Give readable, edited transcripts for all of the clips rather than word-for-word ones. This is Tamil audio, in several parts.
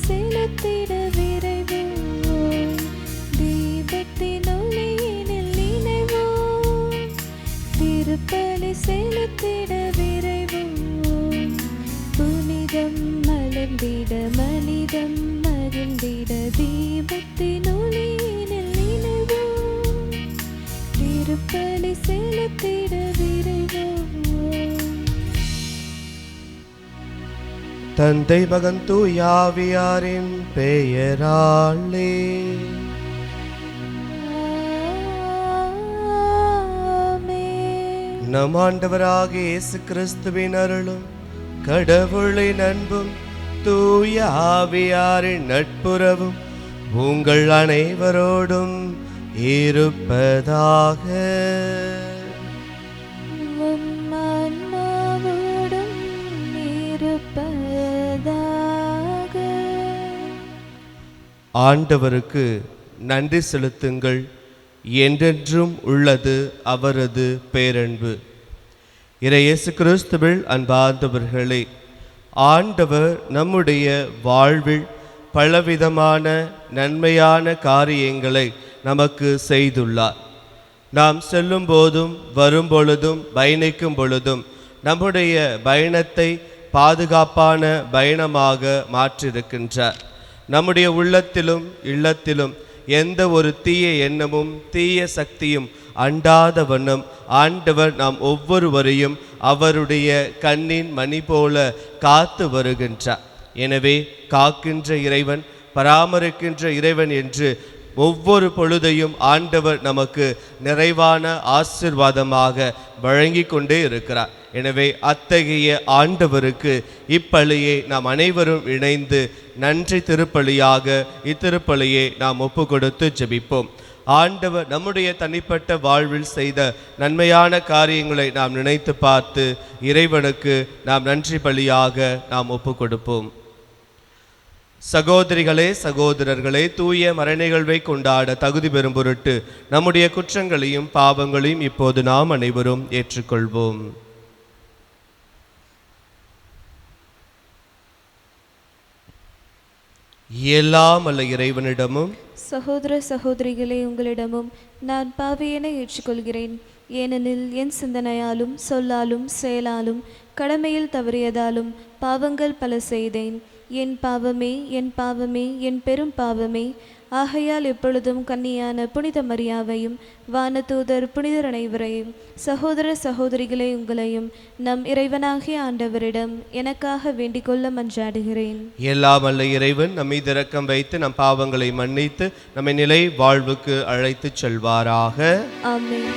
செலுத்திட விரைவோம், தீபத்தின் ஒளியினில் இணைவோம். திருப்பலி செலுத்திட விரைவோம், புனிதம் மலர்ந்திட மனிதம் மகிழ்ந்திட தீபத்தின் ஒளியினில் இணைவோம். திருப்பலி செலுத்திட விரைவோம். தந்தை மகன் தூயாவியாரின் பெயராலே ஆமென். நம் ஆண்டவராகிய இயேசு கிறிஸ்துவின் அருளும் கடவுளின் அன்பும் தூய ஆவியாரின் நட்புறவும் உங்கள் அனைவரோடும் இருப்பதாக. உம் ஆன்மாவோடும் இருப்பதாக. ஆண்டவருக்கு நன்றி செலுத்துங்கள், என்றென்றும் உள்ளது அவரது பேரன்பு. இயேசு கிறிஸ்துவில் அன்பார்ந்தவர்களே, ஆண்டவர் நம்முடைய வாழ்வில் பலவிதமான நன்மையான காரியங்களை நமக்கு செய்துள்ளார். நாம் செல்லும் போதும் வரும் பொழுதும் பயணிக்கும் பொழுதும் நம்முடைய பயணத்தை பாதுகாப்பான பயணமாக மாற்றியிருக்கின்றார். நம்முடைய உள்ளத்திலும் இல்லத்திலும் எந்த ஒரு தீய எண்ணமும் தீய சக்தியும் அண்டாத வண்ணம் ஆண்டவர் நாம் ஒவ்வொருவரையும் அவருடைய கண்ணின் மணி போல காத்து வருகின்றார். எனவே காக்கின்ற இறைவன், பராமரிக்கின்ற இறைவன் என்று ஒவ்வொரு பொழுதையும் ஆண்டவர் நமக்கு நிறைவான ஆசீர்வாதமாக வழங்கி கொண்டே இருக்கிறார். எனவே அத்தகைய ஆண்டவருக்கு இப்பலியை நாம் அனைவரும் இணைந்து நன்றி திருப்பலியாக இத்திருப்பலியை நாம் ஒப்பு கொடுத்து ஜெபிப்போம். ஆண்டவர் நம்முடைய தனிப்பட்ட வாழ்வில் செய்த நன்மையான காரியங்களை நாம் நினைத்து பார்த்து இறைவனுக்கு நாம் நன்றி பலியாக நாம் ஒப்பு கொடுப்போம். சகோதரிகளே சகோதரர்களே, தூய மறைநிகழ்வை கொண்டாட தகுதி பெறும் பொருட்டு நம்முடைய குற்றங்களையும் பாவங்களையும் இப்போது நாம் அனைவரும் ஏற்றுக்கொள்வோம். எல்லாம் அல்ல இறைவனிடமும் சகோதர சகோதரிகளே, உங்களிடமும் நான் பாவியனை ஏற்றுக்கொள்கிறேன். ஏனெனில் என் சிந்தனையாலும் சொல்லாலும் செயலாலும் கடமையில் தவறியதாலும் பாவங்கள் பல செய்தேன். என் பாவமே, என் பாவமே, என் பெரும் பாவமே. ஆகையால் எப்பொழுதும் கன்னியான புனித மரியாவையும் வானதூதர் புனிதர் அனைவரையும் சகோதர சகோதரிகளை உங்களையும் நம் இறைவனாகிய ஆண்டவரிடம் எனக்காக வேண்டிக் கொள்ள மன்றாடுகிறேன். எல்லாம் அல்ல இறைவன் நம் மீது இரக்கம் வைத்து நம் பாவங்களை மன்னித்து நம்மை நிலை வாழ்வுக்கு அழைத்து செல்வாராக. ஆமென்.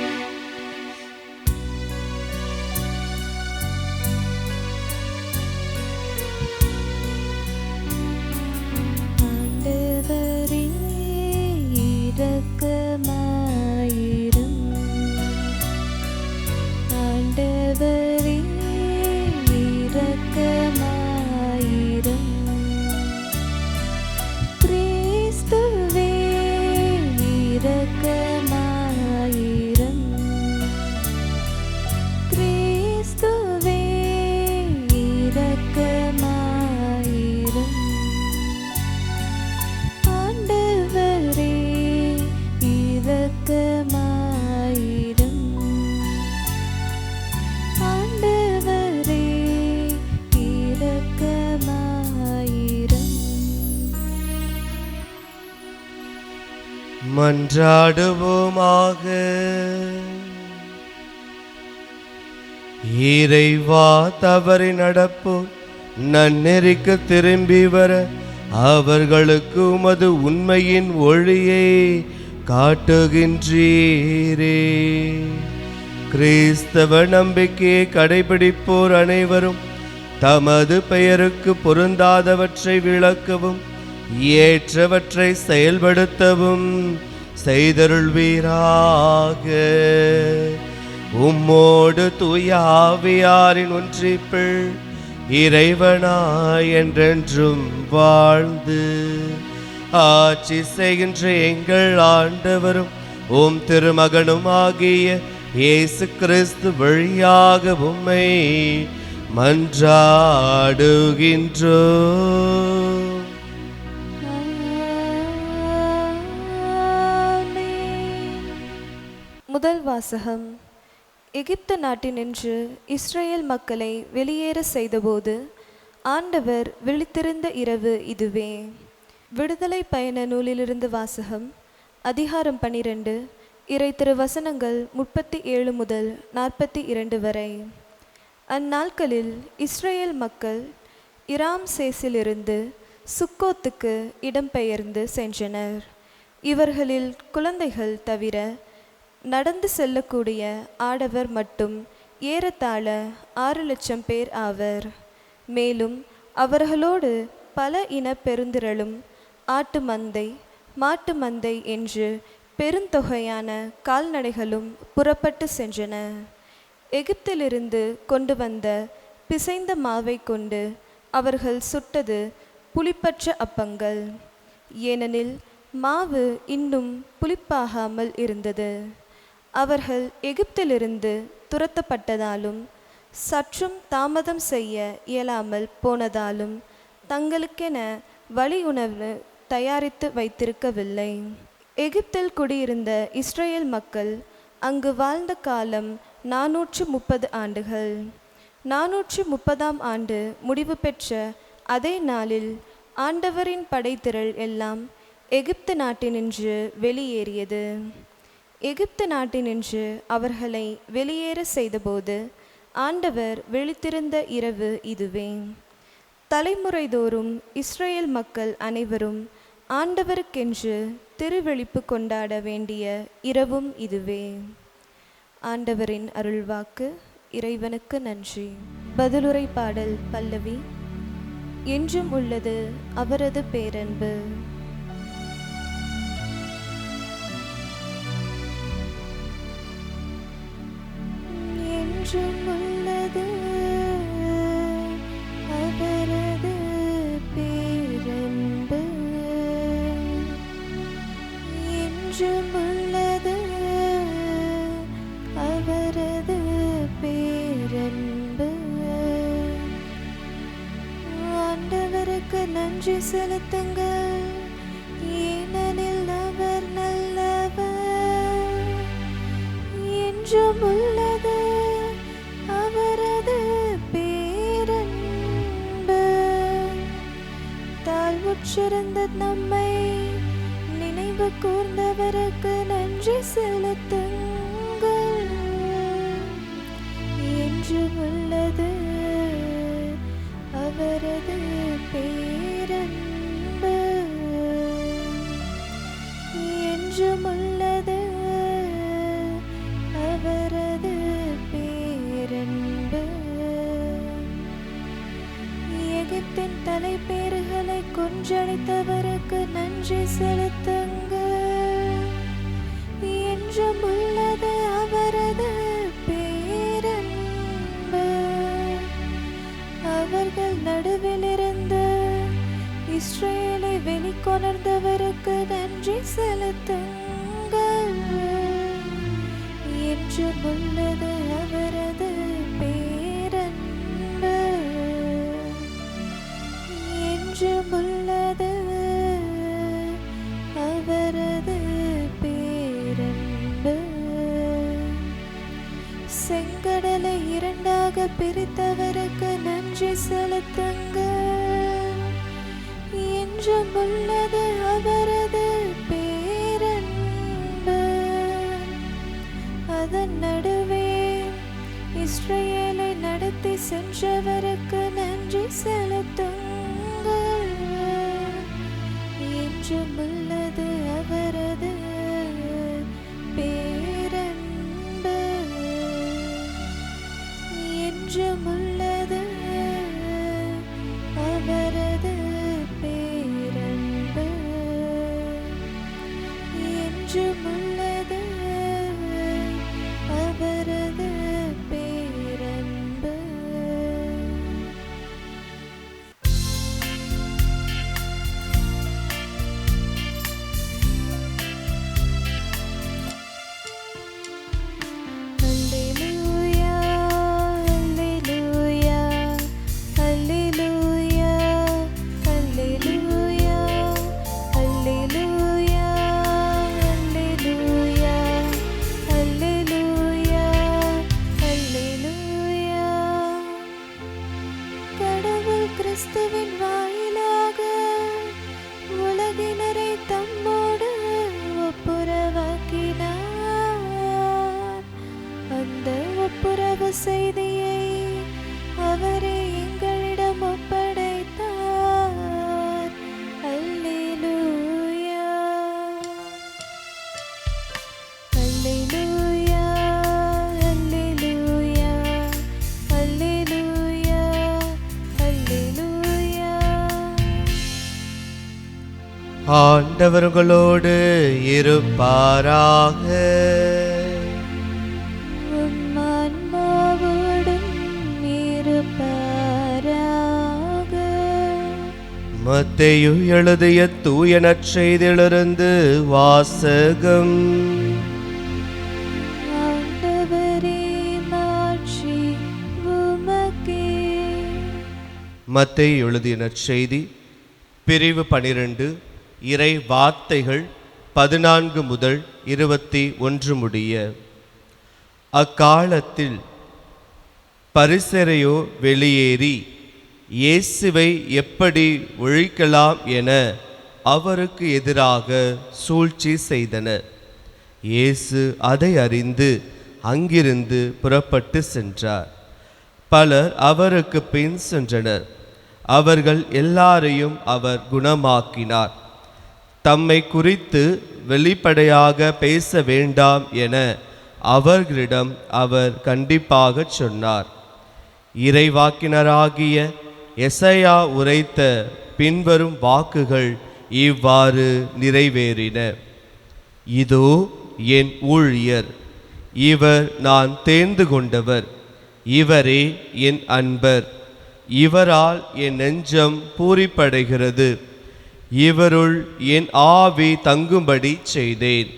மன்றாடுவோமாக. இறைவா, தவறி நடப்போர் நன்னெறிக்கு திரும்பி வர அவர்களுக்கு உமது உண்மையின் ஒளியை காட்டுகின்றீரே. கிறிஸ்தவ நம்பிக்கையை கடைபிடிப்போர் அனைவரும் தமது பெயருக்கு பொருந்தாதவற்றை விளக்கவும் ஏற்றவற்றை செயல்படுத்தவும் செய்தருள்வீராக. உம்மோடு தூய ஆவியாரின் ஒன்றிப்பில் இறைவனாய் என்றென்றும் வாழ்ந்து ஆட்சி செய்கின்ற எங்கள் ஆண்டவரும் உம் திருமகனும் ஆகிய இயேசு கிறிஸ்து வழியாக உம்மை மன்றாடுகின்றோம். வாசகம். எகிப்து நாட்டினின்று இஸ்ரேல் மக்களை வெளியேற செய்தபோது ஆண்டவர் விழித்திருந்த இரவு இதுவே. விடுதலை பயண நூலிலிருந்து வாசகம். அதிகாரம் 12, இறை திருவசனங்கள் 37 முதல் 42 வரை. அந்நாட்களில் இஸ்ரேல் மக்கள் இராம்சேசிலிருந்து சுக்கோத்துக்கு இடம்பெயர்ந்து சென்றனர். இவர்களில் குழந்தைகள் தவிர நடந்து செல்லக்கூடிய ஆடவர் மட்டும் ஏறத்தாழ 6 லட்சம் பேர் ஆவர். மேலும் அவர்களோடு பல இன பெருந்திரளும் ஆட்டு மந்தை, மாட்டு மந்தை என்று பெருந்தொகையான கால்நடைகளும் புறப்பட்டு சென்றன. எகிப்திலிருந்து கொண்டு வந்த பிசைந்த மாவை கொண்டு அவர்கள் சுட்டது புளிப்பற்ற அப்பங்கள். ஏனெனில் மாவு இன்னும் புளிப்பாகாமல் இருந்தது. அவர்கள் எகிப்திலிருந்து துரத்தப்பட்டதாலும் சற்றும் தாமதம் செய்ய இயலாமல் போனதாலும் தங்களுக்கென வழி உணவு தயாரித்து வைத்திருக்கவில்லை. எகிப்தில் குடியிருந்த இஸ்ரேல் மக்கள் அங்கு வாழ்ந்த காலம் 430 ஆண்டுகள். 430ஆம் ஆண்டு முடிவு பெற்ற அதே நாளில் ஆண்டவரின் படைத்திரள் எல்லாம் எகிப்து நாட்டினின்று வெளியேறியது. எகிப்து நாட்டினின்று அவர்களை வெளியேற செய்தபோது ஆண்டவர் விழித்திருந்த இரவு இதுவே. தலைமுறைதோறும் இஸ்ரேல் மக்கள் அனைவரும் ஆண்டவருக்கென்று திருவெளிப்பு கொண்டாட வேண்டிய இரவும் இதுவே. ஆண்டவரின் அருள்வாக்கு. இறைவனுக்கு நன்றி. பதிலுரை பாடல் பல்லவி. என்றும் உள்ளது அவரது பேரன்பு. என்றும் உள்ளது அவரது பேரன்பு. என்றும் உள்ளது அவரது பேரன்பு. ஆண்டவருக்கு நன்றி செலுத்துங்கள், ஏனெனில் அவர் நல்லவர். என்றும் உள்ளது அவரது பேரன்பு. தாழ்வுற்றிருந்த நம்மை நினைவு கூர்ந்தவருக்கு நன்றி செலுத்துங்கள். என்றும் உள்ளது அவரது பேரன்பு. என்றும் உள்ளது அவரது பேரன்பு. எகிப்தின் தலைப்பேறுகளை கொன்றழித்தவருக்கு நன்றி செலுத்துங்கள். என்றும் உள்ளது அவரது பேரன்பு. அவர்கள் நடுவிலிருந்து இஸ்ரேலை வெளிக்கொணர்ந்தவருக்கு நன்றி செலுத்துங்கள். என்றும் உள்ளது அவரது பேரன்பு. என்றும் உள்ளது அவரது பேரன்பு. செங்கடலை இரண்டாக பிரித்தவருக்கு நன்றி செலுத்துங்கள். என்றும் உள்ளது அவரது பேரன்பு. அதன் நடுவே இஸ்ரேலை நடத்தி சென்றவருக்கு நன்றி செலுத்துங்கள். என்றும் உள்ளது அவரது பேரன்பு. என்றும் உள்ளது அவரது பேரன்பு. என்றும் உள்ளது அவரது பேரன்பு. கிறிஸ்துவின் வாயிலாக உலகினரை தம்மோடு ஒப்புரவாக்கினார். அந்த ஒப்புரவு செய்தியை அவரே எங்களிடம் ஒப்படைத்தார். அல்லேலூயா, அல்லேலூயா, அல்லேலூயா, அல்லேலூயா, அல்லேலூயா. ஆண்டவர்களோடு இருப்பாராக. உம் ஆன்மாவோடும் இருப்பாராக. மத்தேயு எழுதிய தூய நற்செய்தியிலிருந்து வாசகம். ஆண்டவரே, மாட்சி உமக்கே. மத்தேயு எழுதிய நற்செய்தி பிரிவு 12 இறை வார்த்தைகள் 14 முதல் 21 முடிய. அக்காலத்தில் பரிசேயரோ வெளியேறி இயேசுவை எப்படி ஒழிக்கலாம் என அவருக்கு எதிராக சூழ்ச்சி செய்தனர். இயேசு அதை அறிந்து அங்கிருந்து புறப்பட்டு சென்றார். பலர் அவருக்கு பின் சென்றனர். அவர்கள் எல்லாரையும் அவர் குணமாக்கினார். தம்மை குறித்து வெளிப்படையாக பேச வேண்டாம் என அவர்களிடம் அவர் கண்டிப்பாக சொன்னார். இறைவாக்கினராகிய எசையா உரைத்த பின்வரும் வாக்குகள் இவ்வாறு நிறைவேறின. இதோ என் ஊழியர், இவர் நான் தேர்ந்து கொண்டவர், இவரே என் அன்பர், இவரால் என் நெஞ்சம் பூரிப்படைகிறது, இவருள் என் ஆவி தங்கும்படி செய்தேன்.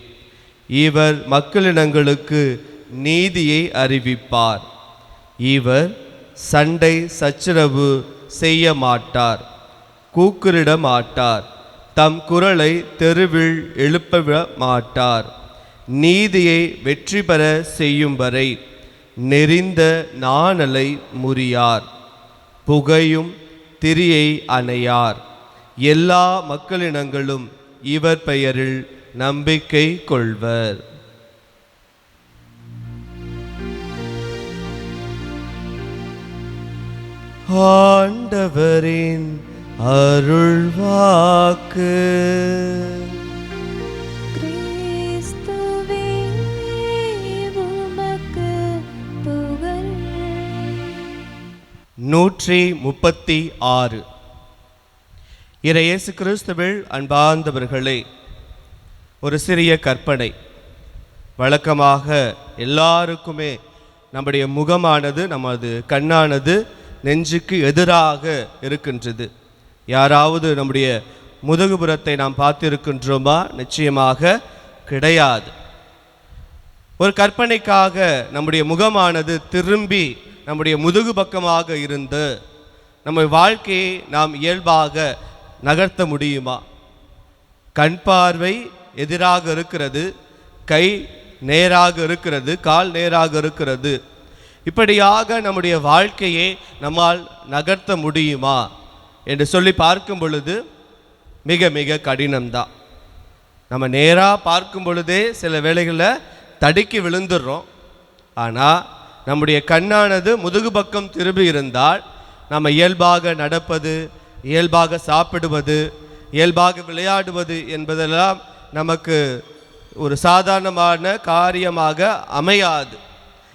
இவர் மக்களினங்களுக்கு நீதியை அறிவிப்பார். இவர் சண்டை சச்சரவு செய்ய மாட்டார், கூக்குரிட மாட்டார், தம் குரலை தெருவில் எழுப்ப மாட்டார். நீதியை வெற்றி பெற செய்யும் வரை நெறிந்த நாணலை முறியார், புகையும் திரியை அணையார். எல்லா மக்களினங்களும் இவர் பெயரில் நம்பிக்கை கொள்வர். ஆண்டவரின் அருள்வாக்கு. கிறிஸ்துவே, உமக்கு புகழ். 136. இறை இயேசு கிறிஸ்துவில் அன்பார்ந்தவர்களே, ஒரு சிறிய கற்பனை. வழக்கமாக எல்லாருக்குமே நம்முடைய முகமானது, நமது கண்ணானது நெஞ்சுக்கு எதிராக இருக்கின்றது. யாராவது நம்முடைய முதுகுபுறத்தை நாம் பார்த்திருக்கின்றோமா? நிச்சயமாக கிடையாது. ஒரு கற்பனைக்காக நம்முடைய முகமானது திரும்பி நம்முடைய முதுகு பக்கமாக இருந்து நம்ம வாழ்க்கையை நாம் இயல்பாக நகர்த்த முடியுமா? கண் பார்வை எதிராக இருக்கிறது, கை நேராக இருக்கிறது, கால் நேராக இருக்கிறது. இப்படியாக நம்முடைய வாழ்க்கையை நம்மால் நகர்த்த முடியுமா என்று சொல்லி பார்க்கும் பொழுது மிக மிக கடினம்தான். நம்ம நேராக பார்க்கும் பொழுதே சில வேளைகளில் தடுக்கி விழுந்துடுறோம். ஆனால் நம்முடைய கண்ணானது முதுகு பக்கம் திரும்பி இருந்தால் நம்ம இயல்பாக நடப்பது, இயல்பாக சாப்பிடுவது, இயல்பாக விளையாடுவது என்பதெல்லாம் நமக்கு ஒரு சாதாரணமான காரியமாக அமையாது.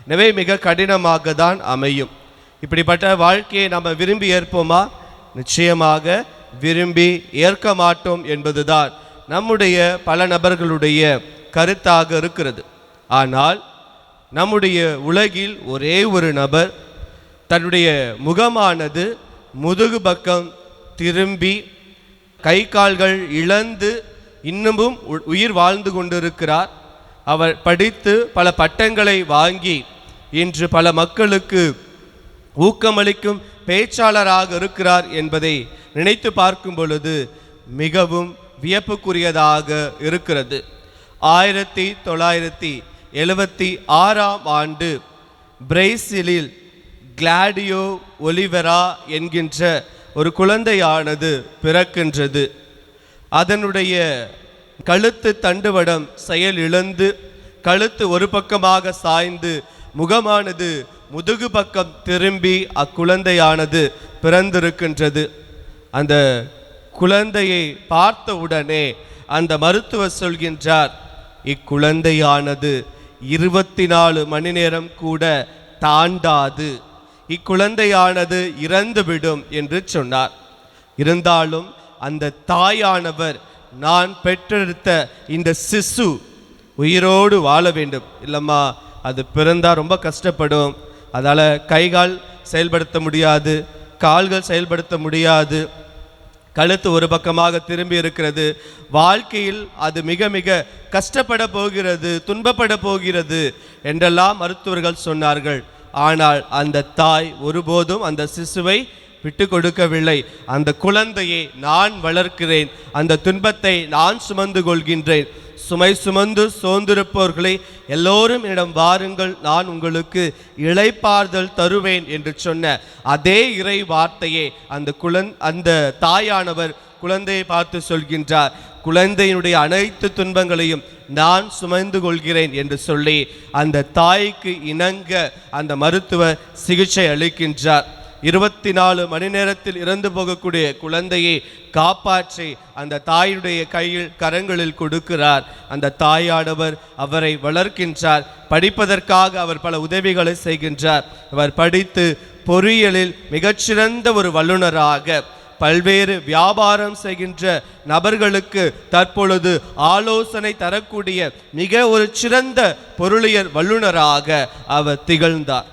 எனவே மிக கடினமாக தான் அமையும். இப்படிப்பட்ட வாழ்க்கையை நம்ம விரும்பி ஏற்போமா? நிச்சயமாக விரும்பி ஏற்க மாட்டோம் என்பதுதான் நம்முடைய பல நபர்களுடைய கருத்தாக இருக்கிறது. ஆனால் நம்முடைய உலகில் ஒரே ஒரு நபர் தன்னுடைய முகமானது முதுகு பக்கம் திரும்பி கை கால்கள் இழந்து இன்னமும் உயிர் வாழ்ந்து கொண்டிருக்கிறார். அவர் படித்து பல பட்டங்களை வாங்கி இன்று பல மக்களுக்கு ஊக்கமளிக்கும் பேச்சாளராக இருக்கிறார் என்பதை நினைத்து பார்க்கும் பொழுது மிகவும் வியப்புக்குரியதாக இருக்கிறது. 1976 பிரேசிலில் கிளாடியோ ஒலிவெரா என்கின்ற ஒரு குழந்தையானது பிறக்கின்றது. அதனுடைய கழுத்து தண்டுவடம் செயல் இழந்து கழுத்து ஒரு பக்கமாக சாய்ந்து முகமானது முதுகு பக்கம் திரும்பி அக்குழந்தையானது பிறந்திருக்கின்றது. அந்த குழந்தையை பார்த்தவுடனே அந்த மருத்துவர் சொல்கின்றார், இக்குழந்தையானது 24 மணி நேரம் கூட தாண்டாது, இக்குழந்தையானது இறந்துவிடும் என்று சொன்னார். இருந்தாலும் அந்த தாயானவர், நான் பெற்றெடுத்த இந்த சிசு உயிரோடு வாழ வேண்டும், இல்லைம்மா அது பிறந்தா ரொம்ப கஷ்டப்படும், அதால் கைகால் செயல்படுத்த முடியாது, கால்கள் செயல்படுத்த முடியாது, கழுத்து ஒரு பக்கமாக திரும்பி இருக்கிறது, வாழ்க்கையில் அது மிக மிக கஷ்டப்பட போகிறது, துன்பப்பட போகிறது என்றெல்லாம் மருத்துவர்கள் சொன்னார்கள். ஆனால் அந்த தாய் ஒருபோதும் அந்த சிசுவை விட்டு கொடுக்கவில்லை. அந்த குழந்தையை நான் வளர்க்கிறேன், அந்த துன்பத்தை நான் சுமந்து கொள்கின்றேன், சுமை சுமந்து சோர்ந்திருப்பவர்களை எல்லோரும் என்னிடம் வாருங்கள், நான் உங்களுக்கு இளைப்பாறுதல் தருவேன் என்று சொன்ன அதே இறை வார்த்தையை அந்த தாயானவர் குழந்தையை பார்த்து சொல்கின்றார், குழந்தையினுடைய அனைத்து துன்பங்களையும் நான் சுமந்து கொள்கிறேன் என்று சொல்லி அந்த தாய்க்கு இணங்க அந்த மருத்துவர் சிகிச்சை அளிக்கின்றார். 24 மணி நேரத்தில் இறந்து போகக்கூடிய குழந்தையை காப்பாற்றி அந்த தாயுடைய கையில் கரங்களில் கொடுக்கிறார். அந்த தாயானவர் அவரை வளர்க்கின்றார். படிப்பதற்காக அவர் பல உதவிகளை செய்கின்றார். அவர் படித்து பொறியியலில் மிகச்சிறந்த ஒரு வல்லுநராக பல்வேறு வியாபாரம் செய்கின்ற நபர்களுக்கு தற்பொழுது ஆலோசனை தரக்கூடிய மிக ஒரு சிறந்த பொருளியல் வல்லுநராக அவர் திகழ்ந்தார்.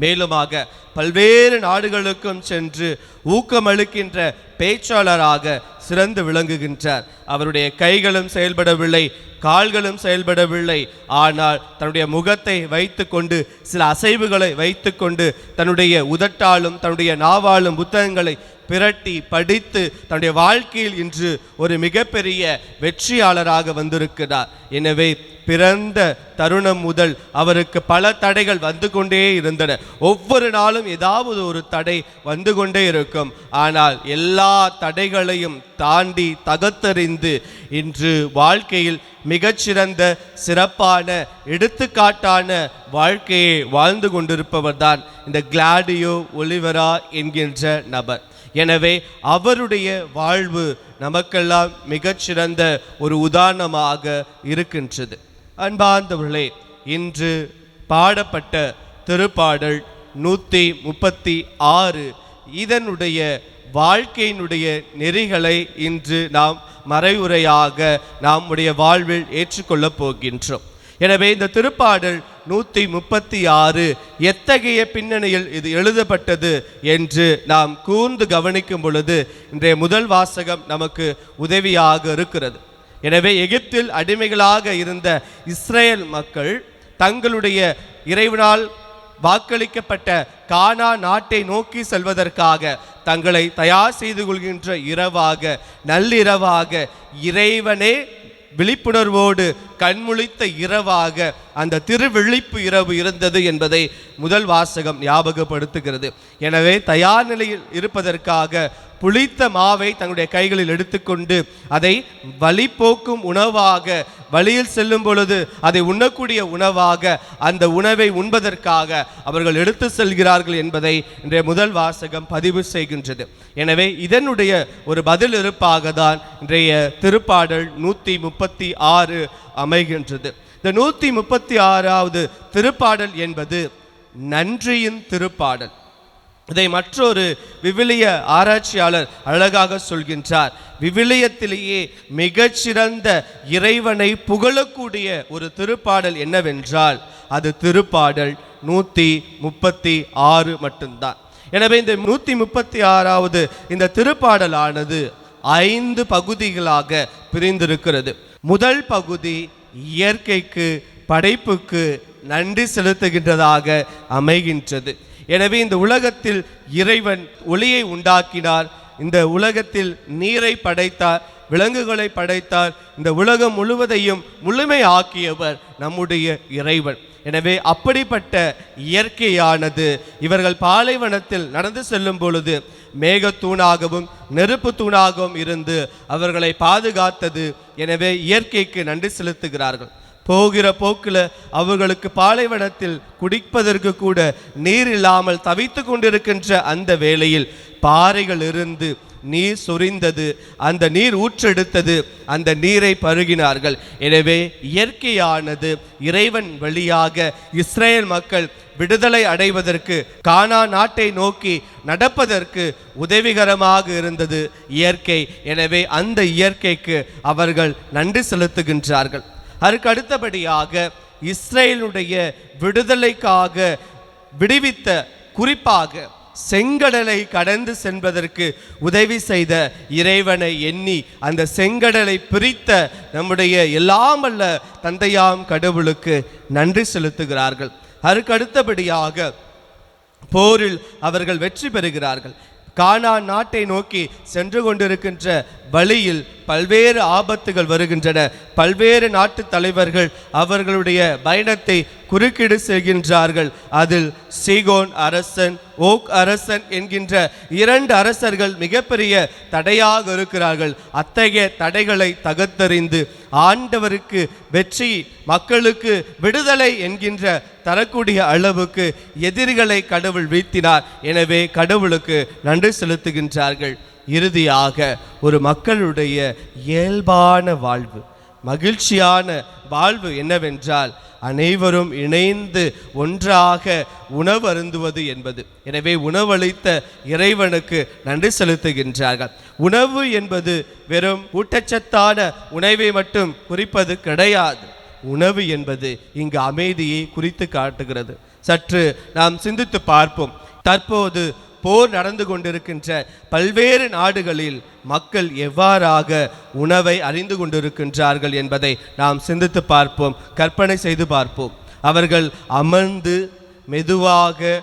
மேலுமாக பல்வேறு நாடுகளுக்கும் சென்று ஊக்கமளிக்கின்ற பேச்சாளராக சிறந்து விளங்குகின்றார். அவருடைய கைகளும் செயல்படவில்லை, கால்களும் செயல்படவில்லை. ஆனால் தன்னுடைய முகத்தை வைத்து கொண்டு சில அசைவுகளை வைத்து கொண்டு தன்னுடைய உதட்டாலும் தன்னுடைய நாவாலும் புத்தகங்களை பிரட்டி படித்து தன்னுடைய வாழ்க்கையில் இன்று ஒரு மிகப்பெரிய வெற்றியாளராக வந்திருக்கிறார். எனவே பிறந்த தருணம் முதல் அவருக்கு பல தடைகள் வந்து கொண்டே இருந்தன. ஒவ்வொரு நாளும் ஏதாவது ஒரு தடை வந்து கொண்டே இருக்கும். ஆனால் எல்லா தடைகளையும் தாண்டி தகர்த்தெறிந்து இன்று வாழ்க்கையில் மிகச்சிறந்த சிறப்பான எடுத்துக்காட்டான வாழ்க்கையை வாழ்ந்து கொண்டிருப்பவர் தான் இந்த கிளாடியோ ஒலிவெரா என்கின்ற நபர். எனவே அவருடைய வாழ்வு நமக்கெல்லாம் மிகச்சிறந்த ஒரு உதாரணமாக இருக்கின்றது. அன்பார்ந்தவர்களே, இன்று பாடப்பட்ட திருப்பாடல் 136 இதனுடைய வாழ்க்கையினுடைய நெறிகளை இன்று நாம் மறைவுரையாக நம்முடைய வாழ்வில் ஏற்றுக்கொள்ளப் போகின்றோம். எனவே இந்த திருப்பாடல் 136 எத்தகைய பின்னணியில் இது எழுதப்பட்டது என்று நாம் கூர்ந்து கவனிக்கும் பொழுது இன்றைய முதல் வாசகம் நமக்கு உதவியாக இருக்கிறது. எனவே எகிப்தில் அடிமைகளாக இருந்த இஸ்ரேல் மக்கள் தங்களுடைய இறைவனால் வாக்களிக்கப்பட்ட கானா நாட்டை நோக்கி செல்வதற்காக தங்களை தயார் செய்து கொள்கின்ற இரவாக, நள்ளிரவாக, இறைவனே விழிப்புணர்வோடு கண்முழித்த இரவாக அந்த திருவிழிப்பு இரவு இருந்தது என்பதை முதல் வாசகம் ஞாபகப்படுத்துகிறது. எனவே தயார் நிலையில் இருப்பதற்காக புளித்த மாவை தங்களுடைய கைகளில் எடுத்துக்கொண்டு அதை வழி போக்கும் உணவாக, வழியில் செல்லும் பொழுது அதை உண்ணக்கூடிய உணவாக, அந்த உணவை உண்பதற்காக அவர்கள் எடுத்து செல்கிறார்கள் என்பதை இன்றைய முதல் வாசகம் பதிவு செய்கின்றது. எனவே இதனுடைய ஒரு பதில் இருப்பாக தான் இன்றைய திருப்பாடல் 136 அமைகின்றது. இந்த 136வது திருப்பாடல் என்பது நன்றியின் திருப்பாடல். இதை மற்றொரு விவிலிய ஆராய்ச்சியாளர் அழகாக சொல்கின்றார். விவிலியத்திலேயே மிகச்சிறந்த இறைவனை புகழக்கூடிய ஒரு திருப்பாடல் என்னவென்றால் அது திருப்பாடல் 136 மட்டும்தான். எனவே இந்த 136வது இந்த திருப்பாடலானது 5 பகுதிகளாக பிரிந்திருக்கிறது. முதல் பகுதி இயற்கைக்கு, படைப்புக்கு நன்றி செலுத்துகின்றதாக அமைகின்றது. எனவே இந்த உலகத்தில் இறைவன் ஒளியை உண்டாக்கினார், இந்த உலகத்தில் நீரை படைத்தார், விலங்குகளை படைத்தார், இந்த உலகம் முழுவதையும் முழுமை ஆக்கியவர் நம்முடைய இறைவன். எனவே அப்படிப்பட்ட இயற்கையானது இவர்கள் பாலைவனத்தில் நடந்து செல்லும் பொழுது மேகத்தூணாகவும் நெருப்பு தூணாகவும் இருந்து அவர்களை பாதுகாத்தது. எனவே இயற்கைக்கு நன்றி செலுத்துகிறார்கள். போகிற போக்கில் அவர்களுக்கு பாலைவனத்தில் குடிப்பதற்கு கூட நீர் இல்லாமல் தவித்து கொண்டிருக்கின்ற அந்த வேளையில் பாறைகள் இருந்து நீர் சொரிந்தது, அந்த நீர் ஊற்றெடுத்தது, அந்த நீரை பருகினார்கள். எனவே இயற்கையானது இறைவன் வழியாக இஸ்ரேல் மக்கள் விடுதலை அடைவதற்கு, கானான் நாட்டை நோக்கி நடப்பதற்கு உதவிகரமாக இருந்தது இயற்கை. எனவே அந்த இயற்கைக்கு அவர்கள் நன்றி செலுத்துகின்றார்கள். அதற்கு அடுத்தபடியாக இஸ்ரேலுடைய விடுதலைக்காக விடுவித்த, குறிப்பாக செங்கடலை கடந்து செல்வதற்கு உதவி செய்த இறைவனை எண்ணி அந்த செங்கடலை பிரித்த நம்முடைய எல்லாம் வல்ல தந்தையாம் கடவுளுக்கு நன்றி செலுத்துகிறார்கள். அதற்கு அடுத்தபடியாக போரில் அவர்கள் வெற்றி பெறுகிறார்கள். கானான் நாட்டை நோக்கி சென்று கொண்டிருக்கின்ற வழியில் பல்வேறு ஆபத்துகள் வருகின்றன. பல்வேறு நாட்டு தலைவர்கள் அவர்களுடைய பயணத்தை குறுக்கீடு செய்கின்றார்கள். அதில் சீகோன் அரசன், ஓக் அரசன் என்கின்ற 2 அரசர்கள் மிகப்பெரிய தடையாக இருக்கிறார்கள். அத்தகைய தடைகளை தகர்த்தெறிந்து ஆண்டவருக்கு வெற்றி, மக்களுக்கு விடுதலை என்கின்ற தரக்கூடிய அளவுக்கு எதிரிகளை கடவுள் வீழ்த்தினார். எனவே கடவுளுக்கு நன்றி செலுத்துகின்றார்கள். இறுதியாக ஒரு மக்களுடைய இயல்பான வாழ்வு, மகிழ்ச்சியான வாழ்வு என்னவென்றால் அனைவரும் இணைந்து ஒன்றாக உணவு அருந்துவது என்பது. எனவே உணவளித்த இறைவனுக்கு நன்றி செலுத்துகின்றார்கள். உணவு என்பது வெறும் ஊட்டச்சத்தான உணவை மட்டும் குறிப்பது கிடையாது. உணவு என்பது இங்கு அமைதியை குறித்து காட்டுகிறது. சற்று நாம் சிந்தித்து பார்ப்போம். தற்போது போர் நடந்து கொண்டிருக்கின்ற பல்வேறு நாடுகளில் மக்கள் எவ்வாறாக உணவை அறிந்து கொண்டிருக்கின்றார்கள் என்பதை நாம் சிந்தித்து பார்ப்போம், கற்பனை செய்து பார்ப்போம். அவர்கள் அமர்ந்து மெதுவாக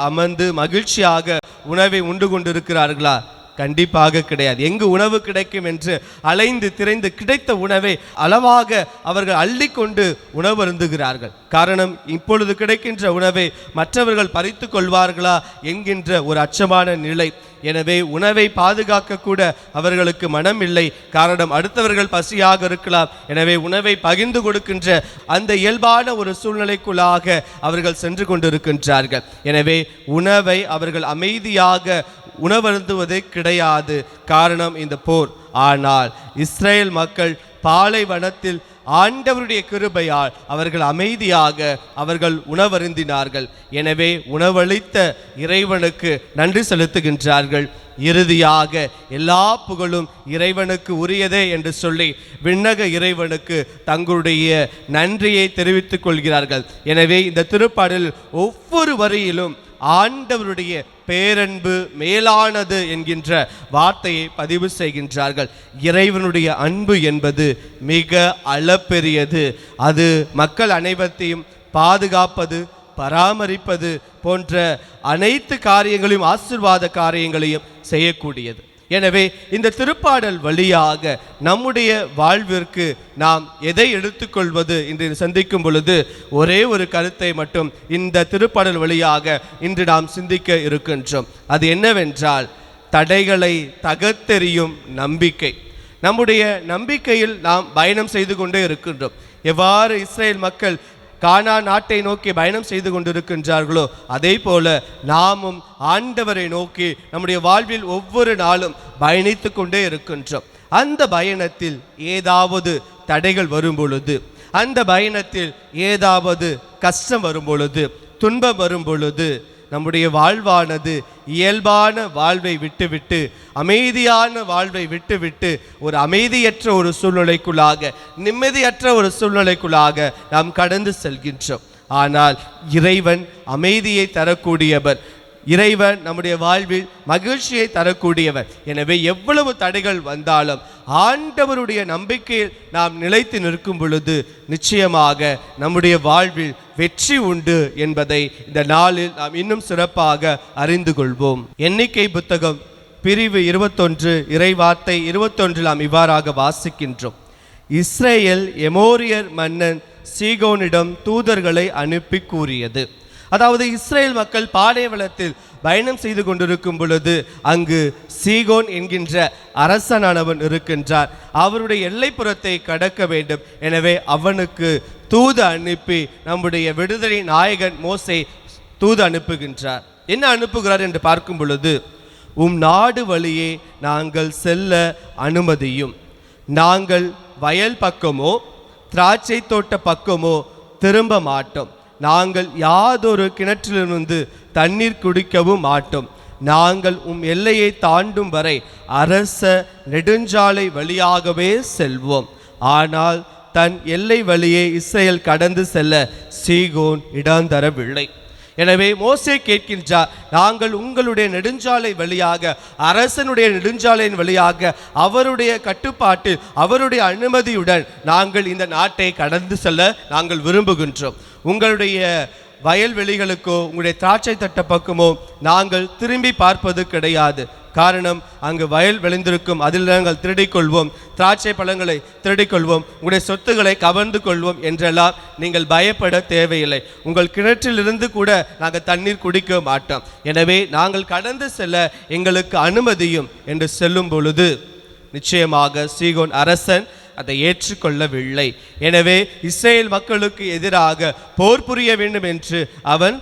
அமர்ந்து மகிழ்ச்சியாக உணவை உண்டு கொண்டிருக்கிறார்களா? கண்டிப்பாக கிடையாது. எங்கு உணவு கிடைக்கும் என்று அலைந்து திரைந்து கிடைத்த உணவை அளவாக அவர்கள் அள்ளிக்கொண்டு உணவு அருந்துகிறார்கள். காரணம், இப்பொழுது கிடைக்கின்ற உணவை மற்றவர்கள் பறித்து கொள்வார்களா என்கின்ற ஒரு அச்சமான நிலை. எனவே உணவை பாதுகாக்க கூட அவர்களுக்கு மனம் இல்லை. காரணம், அடுத்தவர்கள் பசியாக இருக்கலாம். எனவே உணவை பகிர்ந்து கொடுக்கின்ற அந்த இயல்பான ஒரு சூழ்நிலைக்குள்ளாக அவர்கள் சென்று கொண்டிருக்கின்றார்கள். எனவே உணவை அவர்கள் அமைதியாக உணவருந்துவதே கிடையாது. காரணம் இந்த போர். ஆனால் இஸ்ரேல் மக்கள் பாலைவனத்தில் ஆண்டவருடைய கிருபையால் அவர்கள் அமைதியாக அவர்கள் உணவருந்தினார்கள். எனவே உணவளித்த இறைவனுக்கு நன்றி செலுத்துகின்றார்கள். இறுதியாக எல்லா புகழும் இறைவனுக்கு உரியதே என்று சொல்லி விண்ணக இறைவனுக்கு தங்களுடைய நன்றியை தெரிவித்துக் கொள்கிறார்கள். எனவே இந்த திருப்பாடலில் ஒவ்வொரு வரியிலும் ஆண்டவருடைய பேரன்பு மேலானது என்கின்ற வார்த்தையை பதிவு செய்கின்றார்கள். இறைவனுடைய அன்பு என்பது மிக அளப்பெரியது. அது மக்கள் அனைவரையும் பாதுகாப்பது, பராமரிப்பது போன்ற அனைத்து காரியங்களையும், ஆசீர்வாத காரியங்களையும் செய்யக்கூடியது. எனவே இந்த திருப்பாடல் வழியாக நம்முடைய வாழ்விற்கு நாம் எதை எடுத்துக்கொள்வது என்று சந்திக்கும் பொழுது ஒரே ஒரு கருத்தை மட்டும் இந்த திருப்பாடல் வழியாக இன்று நாம் சிந்திக்க இருக்கின்றோம். அது என்னவென்றால், தடைகளை தகர்த்தெறியும் நம்பிக்கை. நம்முடைய நம்பிக்கையில் நாம் பயணம் செய்து கொண்டே இருக்கின்றோம். எவ்வாறு இஸ்ரேல் மக்கள் கானான் நாட்டை நோக்கி பயணம் செய்து கொண்டிருக்கின்றார்களோ அதே போல நாமும் ஆண்டவரை நோக்கி நம்முடைய வாழ்வில் ஒவ்வொரு நாளும் பயணித்து கொண்டே இருக்கின்றோம். அந்த பயணத்தில் ஏதாவது தடைகள் வரும் பொழுது, அந்த பயணத்தில் ஏதாவது கஷ்டம் வரும் பொழுது, துன்பம் வரும் பொழுது, நம்முடைய வாழ்வானது இயல்பான வாழ்வை விட்டுவிட்டு, அமைதியான வாழ்வை விட்டுவிட்டு ஒரு அமைதியற்ற ஒரு சூழ்நிலைக்குள்ளாக, நிம்மதியற்ற ஒரு சூழ்நிலைக்குள்ளாக நாம் கடந்து செல்கின்றோம். ஆனால் இறைவன் அமைதியை தரக்கூடியவர். இறைவன் நம்முடைய வாழ்வில் மகிழ்ச்சியை தரக்கூடியவர். எனவே எவ்வளவு தடைகள் வந்தாலும் ஆண்டவருடைய நம்பிக்கையில் நாம் நிலைத்து நிற்கும் பொழுது நிச்சயமாக நம்முடைய வாழ்வில் வெற்றி உண்டு என்பதை இந்த நாளில் நாம் இன்னும் சிறப்பாக அறிந்து கொள்வோம். எண்ணிக்கை புத்தகம் பிரிவு 21 இறைவார்த்தை 21 நாம் இவ்வாறாக வாசிக்கின்றோம். இஸ்ரேல் எமோரியர் மன்னன் சீகோனிடம் தூதர்களை அனுப்பி கூறியது. அதாவது இஸ்ரேல் மக்கள் பாலைவனத்தில் பயணம் செய்து கொண்டிருக்கும் பொழுது அங்கு சீகோன் என்கின்ற அரசனானவன் இருக்கின்றார். அவருடைய எல்லைப்புறத்தை கடக்க வேண்டும். எனவே அவனுக்கு தூது அனுப்பி நம்முடைய விடுதலை நாயகன் மோசே தூது அனுப்புகின்றார். என்ன அனுப்புகிறார் என்று பார்க்கும் பொழுது, நாடு வழியே நாங்கள் செல்ல அனுமதியும், நாங்கள் வயல் பக்கமோ திராட்சை தோட்ட பக்கமோ திரும்ப மாட்டோம், நாங்கள் யாதொரு கிணற்றிலிருந்து தண்ணீர் குடிக்கவும் மாட்டோம், நாங்கள் எல்லையை தாண்டும் வரை அரச நெடுஞ்சாலை வழியாகவே செல்வோம். ஆனால் தன் எல்லை வழியே இஸ்ரேல் கடந்து செல்ல சீகோன் இடம் தரவில்லை. எனவே மோசே கேட்கின்றார், நாங்கள் உங்களுடைய நெடுஞ்சாலை வழியாக, அரசனுடைய நெடுஞ்சாலையின் வழியாக, அவருடைய கட்டுப்பாட்டில் அவருடைய அனுமதியுடன் நாங்கள் இந்த நாட்டை கடந்து செல்ல நாங்கள் விரும்புகின்றோம். உங்களுடைய வயல்வெளிகளுக்கோ உங்களுடைய திராட்சை தட்ட பக்கமோ நாங்கள் திரும்பி பார்ப்பது கிடையாது. காரணம், அங்கு வயல் விளைந்திருக்கும், அதில் நாங்கள் திருடிக்கொள்வோம், திராட்சை பழங்களை திருடிக்கொள்வோம், உங்களுடைய சொத்துக்களை கவர்ந்து கொள்வோம் என்றெல்லாம் நீங்கள் பயப்பட தேவையில்லை. உங்கள் கிணற்றிலிருந்து கூட நாங்கள் தண்ணீர் குடிக்க மாட்டோம். எனவே நாங்கள் கடந்து செல்ல எங்களுக்கு அனுமதியும் என்று சொல்லும் பொழுது நிச்சயமாக சீகோன் அரசன் அதை ஏற்றுக்கொள்ளவில்லை. எனவே இஸ்ரேல் மக்களுக்கு எதிராக போர் புரிய வேண்டும் என்று அவன்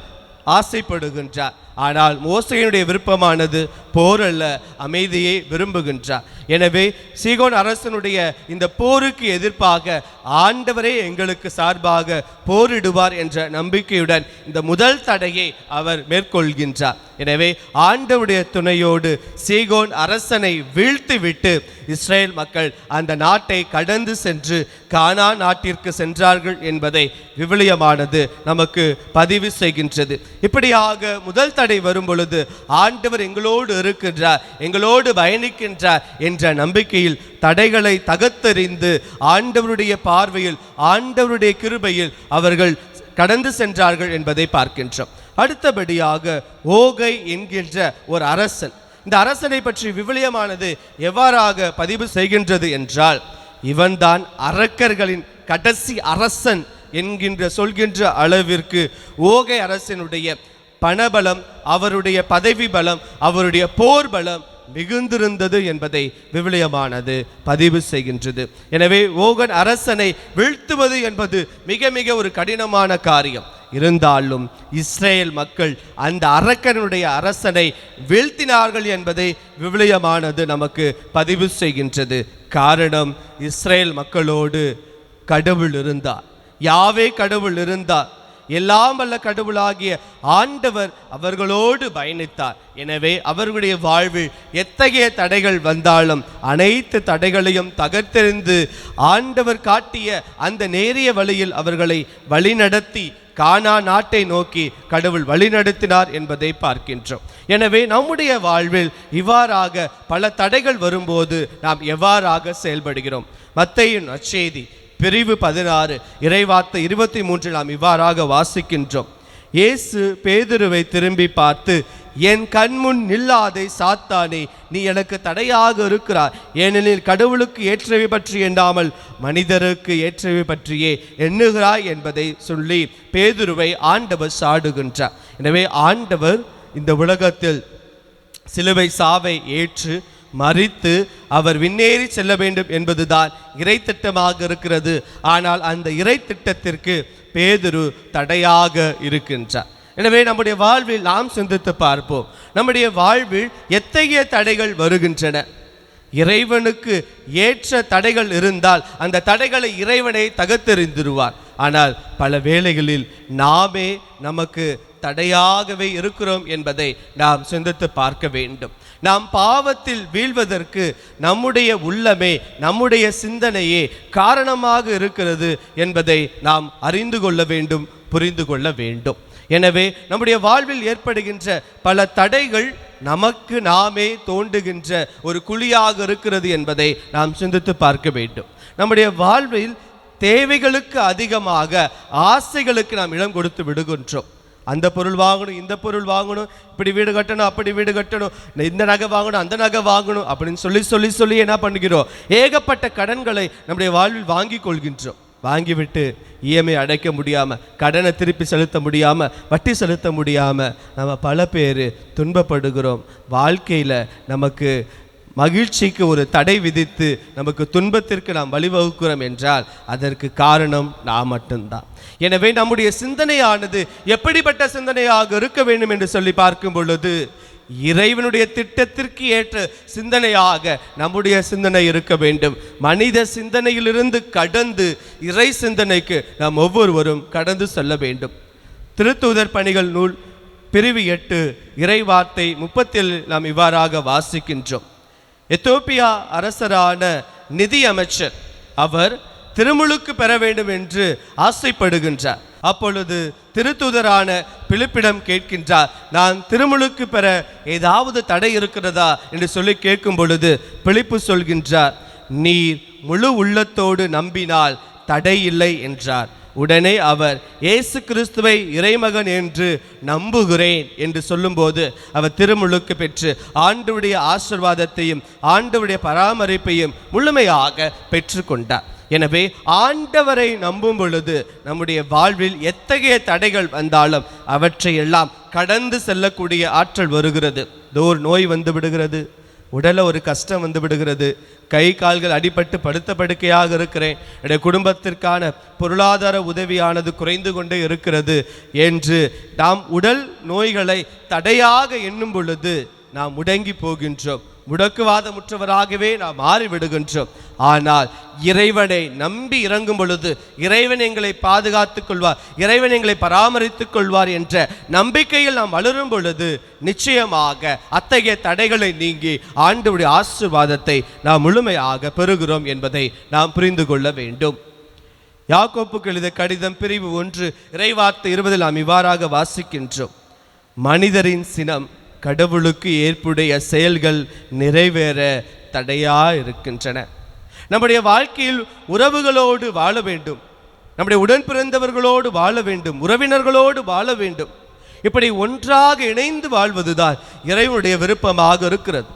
ஆசைப்படுகின்றார். ஆனால் மோசேயினுடைய விருப்பமானது போர் அல்ல, அமைதியை விரும்புகின்றார். எனவே சீகோன் அரசனுடைய இந்த போருக்கு எதிர்ப்பாக ஆண்டவரே எங்களுக்கு சார்பாக போரிடுவார் என்ற நம்பிக்கையுடன் இந்த முதல் தடையை அவர் மேற்கொள்கின்றார். எனவே ஆண்டவருடைய துணையோடு சீகோன் அரசனை வீழ்த்திவிட்டு இஸ்ரேல் மக்கள் அந்த நாட்டை கடந்து சென்று கானான் நாட்டிற்கு சென்றார்கள் என்பதை விவிலியமானது நமக்கு பதிவு செய்கின்றது. இப்படியாக முதல் தடை வரும் பொழுது ஆண்டவர் எங்களோடு இருக்கின்றார், எங்களோடு பயணிக்கின்றார் என்ற நம்பிக்கையில் தடைகளை தகர்த்தெறிந்து ஆண்டவருடைய பார்வையில், ஆண்டவருடைய கிருபையில் அவர்கள் கடந்து சென்றார்கள் என்பதை பார்க்கின்றோம். அடுத்தபடியாக ஓகை என்கின்ற ஒரு அரசன். இந்த அரசனை பற்றி விவிலியமானது எவ்வாறாக பதிவு செய்கின்றது என்றால், இவன்தான் அரக்கர்களின் கடைசி அரசன் என்கின்ற சொல்கின்ற அளவிற்கு ஓகை அரசனுடைய பணபலம், அவருடைய பதவி பலம், அவருடைய போர் பலம் மிகுந்திருந்தது என்பதை விவிலியமானது பதிவு செய்கின்றது. எனவே ஓகன் அரசனை வீழ்த்துவது என்பது மிக மிக ஒரு கடினமான காரியம். இருந்தாலும் இஸ்ரேல் மக்கள் அந்த அரக்கனுடைய அரசனை வீழ்த்தினார்கள் என்பதை விவிலியமானது நமக்கு பதிவு செய்கின்றது. காரணம், இஸ்ரேல் மக்களோடு கடவுள் இருந்தார், யாவே கடவுள் இருந்தார், எல்லாம் வல்ல கடவுளாகிய ஆண்டவர் அவர்களோடு பயணித்தார். எனவே அவர்களுடைய வாழ்வில் எத்தகைய தடைகள் வந்தாலும் அனைத்து தடைகளையும் தகர்த்தெறிந்து ஆண்டவர் காட்டிய அந்த நேரிய வழியில் அவர்களை வழிநடத்தி கானான் நாட்டை நோக்கி கடவுள் வழிநடத்தினார் என்பதை பார்க்கின்றோம். எனவே நம்முடைய வாழ்வில் இவ்வாறாக பல தடைகள் வரும்போது நாம் எவ்வாறாக செயல்படுகிறோம்? மத்தேயு நற்செய்தி பிரிவு 16 இறைவார்த்தை 23 நாம் இவ்வாறாக வாசிக்கின்றோம். இயேசு பேதுருவை திரும்பி பார்த்து, என் கண்முன் நில்லாதே சாத்தானே, நீ எனக்கு தடையாக இருக்கிறார். ஏனெனில் கடவுளுக்கு ஏற்றவை பற்றி எண்ணாமல் மனிதருக்கு ஏற்றவை பற்றியே எண்ணுகிறாய் என்பதை சொல்லி பேதுருவை ஆண்டவர் சாடுகின்றார். எனவே ஆண்டவர் இந்த உலகத்தில் சிலுவை சாவை ஏற்று மரித்து அவர் விண்ணேறி செல்ல வேண்டும் என்பதுதான் இறை திட்டமாக இருக்கிறது. ஆனால் அந்த இறை திட்டத்திற்கு பேதுரு தடையாக இருக்கின்றார். எனவே நம்முடைய வாழ்வில் நாம் சிந்தித்து பார்ப்போம், நம்முடைய வாழ்வில் எத்தகைய தடைகள் வருகின்றன? இறைவனுக்கு ஏற்ற தடைகள் இருந்தால் அந்த தடைகளை இறைவனை தகர்த்தெறிந்துருவார். ஆனால் பல வேளைகளில் நாமே நமக்கு தடையாகவே இருக்கிறோம் என்பதை நாம் சிந்தித்து பார்க்க வேண்டும். நாம் பாவத்தில் வீழ்வதற்கு நம்முடைய உள்ளமே, நம்முடைய சிந்தனையே காரணமாக இருக்கிறது என்பதை நாம் அறிந்து கொள்ள வேண்டும், புரிந்து கொள்ள வேண்டும். எனவே நம்முடைய வாழ்வில் ஏற்படுகின்ற பல தடைகள் நமக்கு நாமே தோண்டுகின்ற ஒரு குழியாக இருக்கிறது என்பதை நாம் சிந்தித்து பார்க்க வேண்டும். நம்முடைய வாழ்வில் தேவைகளுக்கு அதிகமாக ஆசைகளுக்கு நாம் இடம் கொடுத்து விடுகின்றோம். அந்த பொருள் வாங்கணும், இந்த பொருள் வாங்கணும், இப்படி வீடு கட்டணும், அப்படி வீடு கட்டணும், இந்த நகை வாங்கணும், அந்த நகை வாங்கணும் அப்படின்னு சொல்லி என்ன பண்ணுகிறோம்? ஏகப்பட்ட கடன்களை நம்முடைய வாழ்வில் வாங்கி கொள்கின்றோம். வாங்கிவிட்டு இஎம்ஐ அடைக்க முடியாமல், கடனை திருப்பி செலுத்த முடியாமல், வட்டி செலுத்த முடியாமல் நம்ம பல பேர் துன்பப்படுகிறோம். வாழ்க்கையில் நமக்கு மகிழ்ச்சிக்கு ஒரு தடை விதித்து நமக்கு துன்பத்திற்கு நாம் வழிவகுக்கிறோம் என்றால் அதற்கு காரணம் நான் மட்டும்தான். எனவே நம்முடைய சிந்தனையானது எப்படிப்பட்ட சிந்தனையாக இருக்க வேண்டும் என்று சொல்லி பார்க்கும் பொழுது, இறைவனுடைய திட்டத்திற்கு ஏற்ற சிந்தனையாக நம்முடைய சிந்தனை இருக்க வேண்டும். மனித சிந்தனையிலிருந்து கடந்து இறை சிந்தனைக்கு நாம் ஒவ்வொருவரும் கடந்து செல்ல வேண்டும். திருத்தூதர் பணிகள் நூல் பிரிவு 8 இறை வார்த்தை 30 நாம் இவ்வாறாக வாசிக்கின்றோம். எத்தோப்பியா அரசரான நிதி அமைச்சர் அவர் திருமுழுக்கு பெற வேண்டும் என்று ஆசைப்படுகின்றார். அப்பொழுது திருத்தூதரான பிலிப்பிடம் கேட்கின்றார், நான் திருமுழுக்கு பெற ஏதாவது தடை இருக்கிறதா என்று சொல்லி கேட்கும் பொழுது பிலிப்பு சொல்கின்றார், நீர் முழு உள்ளத்தோடு நம்பினால் தடை இல்லை என்றார். உடனே அவர் இயேசு கிறிஸ்துவை இறைமகன் என்று நம்புகிறேன் என்று சொல்லும்போது அவர் திருமுழுக்கு பெற்று ஆண்டவருடைய ஆசீர்வாதத்தையும் ஆண்டவருடைய பராமரிப்பையும் முழுமையாக பெற்றுக்கொண்டார். எனவே ஆண்டவரை நம்பும் பொழுது நம்முடைய வாழ்வில் எத்தகைய தடைகள் வந்தாலும் அவற்றையெல்லாம் கடந்து செல்லக்கூடிய ஆற்றல் வருகிறது. ஒரு நோய் வந்து விடுகிறது, உடலில் ஒரு கஷ்டம் வந்து விடுகிறது, கை கால்கள் அடிபட்டு படுத்த படுக்கையாக இருக்கிறேன், என்னுடைய குடும்பத்திற்கான பொருளாதார உதவியானது குறைந்து கொண்டே இருக்கிறது என்று நாம் உடல் நோய்களை தடையாக எண்ணும் பொழுது நாம் முடங்கி போகின்றோம், முடக்குவாதமுற்றவராகவே நாம் மாறிவிடுகின்றோம். ஆனால் இறைவனை நம்பி இறங்கும் பொழுது இறைவன் எங்களை பாதுகாத்துக் கொள்வார், இறைவன் எங்களை பராமரித்துக் கொள்வார் என்ற நம்பிக்கையில் நாம் வளரும் பொழுது நிச்சயமாக அத்தகைய தடைகளை நீங்கி ஆண்டவருடைய ஆசீர்வாதத்தை நாம் முழுமையாக பெறுகிறோம் என்பதை நாம் புரிந்து கொள்ள வேண்டும். யாக்கோப்புக்கு எழுதிய கடிதம் பிரிவு 1 இறைவார்த்தை 20 நாம் இவ்வாறாக வாசிக்கின்றோம், மனிதரின் சினம் கடவுளுக்கு ஏற்புடைய செயல்கள் நிறைவேற தடையா இருக்கின்றன. நம்முடைய வாழ்க்கையில் உறவுகளோடு வாழ வேண்டும், நம்முடைய உடன் பிறந்தவர்களோடு வாழ வேண்டும், உறவினர்களோடு வாழ வேண்டும். இப்படி ஒன்றாக இணைந்து வாழ்வதுதான் இறைவனுடைய விருப்பமாக இருக்கிறது.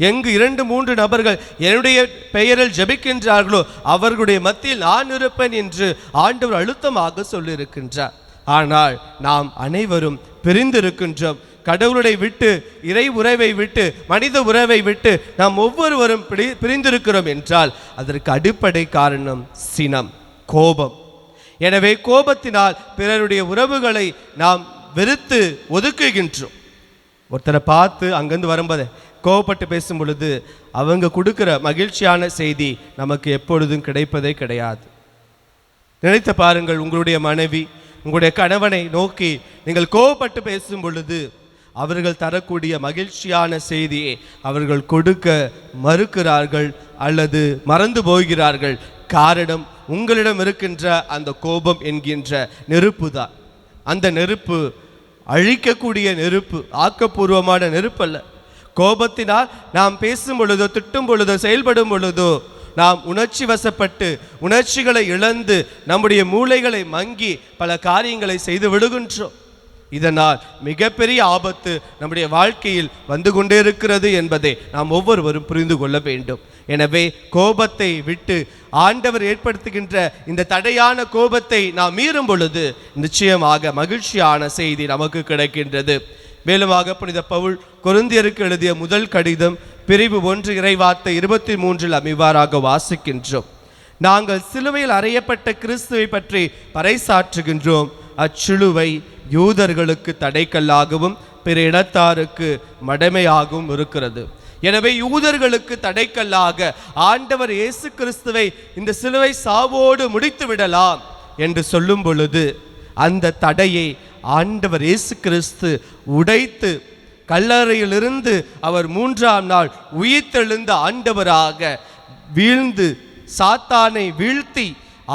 எங்கு 2-3 நபர்கள் என்னுடைய பெயரில் ஜெபிக்கின்றார்களோ அவர்களுடைய மத்தியில் நான் இருப்பேன் என்று ஆண்டவர் அழுத்தமாக சொல்லியிருக்கின்றார். ஆனால் நாம் அனைவரும் பிரிந்திருக்கின்றோம். கடவுளை விட்டு, இறை உறவை விட்டு, மனித உறவை விட்டு நாம் ஒவ்வொருவரும் பிரிந்திருக்கிறோம் என்றால் அதற்கு அடிப்படை காரணம் சினம், கோபம். எனவே கோபத்தினால் பிறருடைய உறவுகளை நாம் வெறுத்து ஒதுக்குகின்றோம். ஒருத்தரை பார்த்து அங்கேருந்து வரும்போது கோபப்பட்டு பேசும் பொழுது அவங்க கொடுக்குற மகிழ்ச்சியான செய்தி நமக்கு எப்பொழுதும் கிடைப்பதே கிடையாது. நினைத்து பாருங்கள், உங்களுடைய மனைவி உங்களுடைய கணவனை நோக்கி நீங்கள் கோபப்பட்டு பேசும் பொழுது அவர்கள் தரக்கூடிய மகிழ்ச்சியான செய்தியை அவர்கள் கொடுக்க மறுக்கிறார்கள் அல்லது மறந்து போகிறார்கள். காரணம், உங்களிடம் இருக்கின்ற அந்த கோபம் என்கின்ற நெருப்பு தான். அந்த நெருப்பு அழிக்கக்கூடிய நெருப்பு, ஆக்கப்பூர்வமான நெருப்பு அல்ல. கோபத்தினால் நாம் பேசும் பொழுதோ, திட்டும் பொழுதோ, செயல்படும் பொழுதோ நாம் உணர்ச்சி வசப்பட்டு உணர்ச்சிகளை இழந்து நம்முடைய மூளைகளை மங்கி பல காரியங்களை செய்து விடுகின்றோம். இதனால் மிகப்பெரிய ஆபத்து நம்முடைய வாழ்க்கையில் வந்து கொண்டே இருக்கிறது என்பதை நாம் ஒவ்வொருவரும் புரிந்து கொள்ள வேண்டும். எனவே கோபத்தை விட்டு ஆண்டவர் ஏற்படுத்துகின்ற இந்த தடையான கோபத்தை நாம் மீறும் பொழுது நிச்சயமாக மகிழ்ச்சியான செய்தி நமக்கு கிடைக்கின்றது. மேலுமாக புனித பவுல் கொரிந்தியருக்கு எழுதிய முதல் கடிதம் பிரிவு 1 இறைவார்த்தை 23 இவ்வாறாக வாசிக்கின்றோம், நாங்கள் சிலுவையில் அறையப்பட்ட கிறிஸ்துவை பற்றி பறைசாற்றுகின்றோம். அச்சிலுவை யூதர்களுக்கு தடைக்கல்லாகவும் பிற இனத்தாருக்கு மடமையாகவும் இருக்கிறது. எனவே யூதர்களுக்கு தடைக்கல்லாக ஆண்டவர் இயேசு கிறிஸ்துவை இந்த சிலுவை சாவோடு முடித்து விடலாம் என்று சொல்லும் பொழுது அந்த தடையை ஆண்டவர் இயேசு கிறிஸ்து உடைத்து கல்லறையிலிருந்து அவர் 3ஆம் நாள் உயிர்த்தெழுந்த ஆண்டவராக வீழ்ந்து சாத்தானை வீழ்த்தி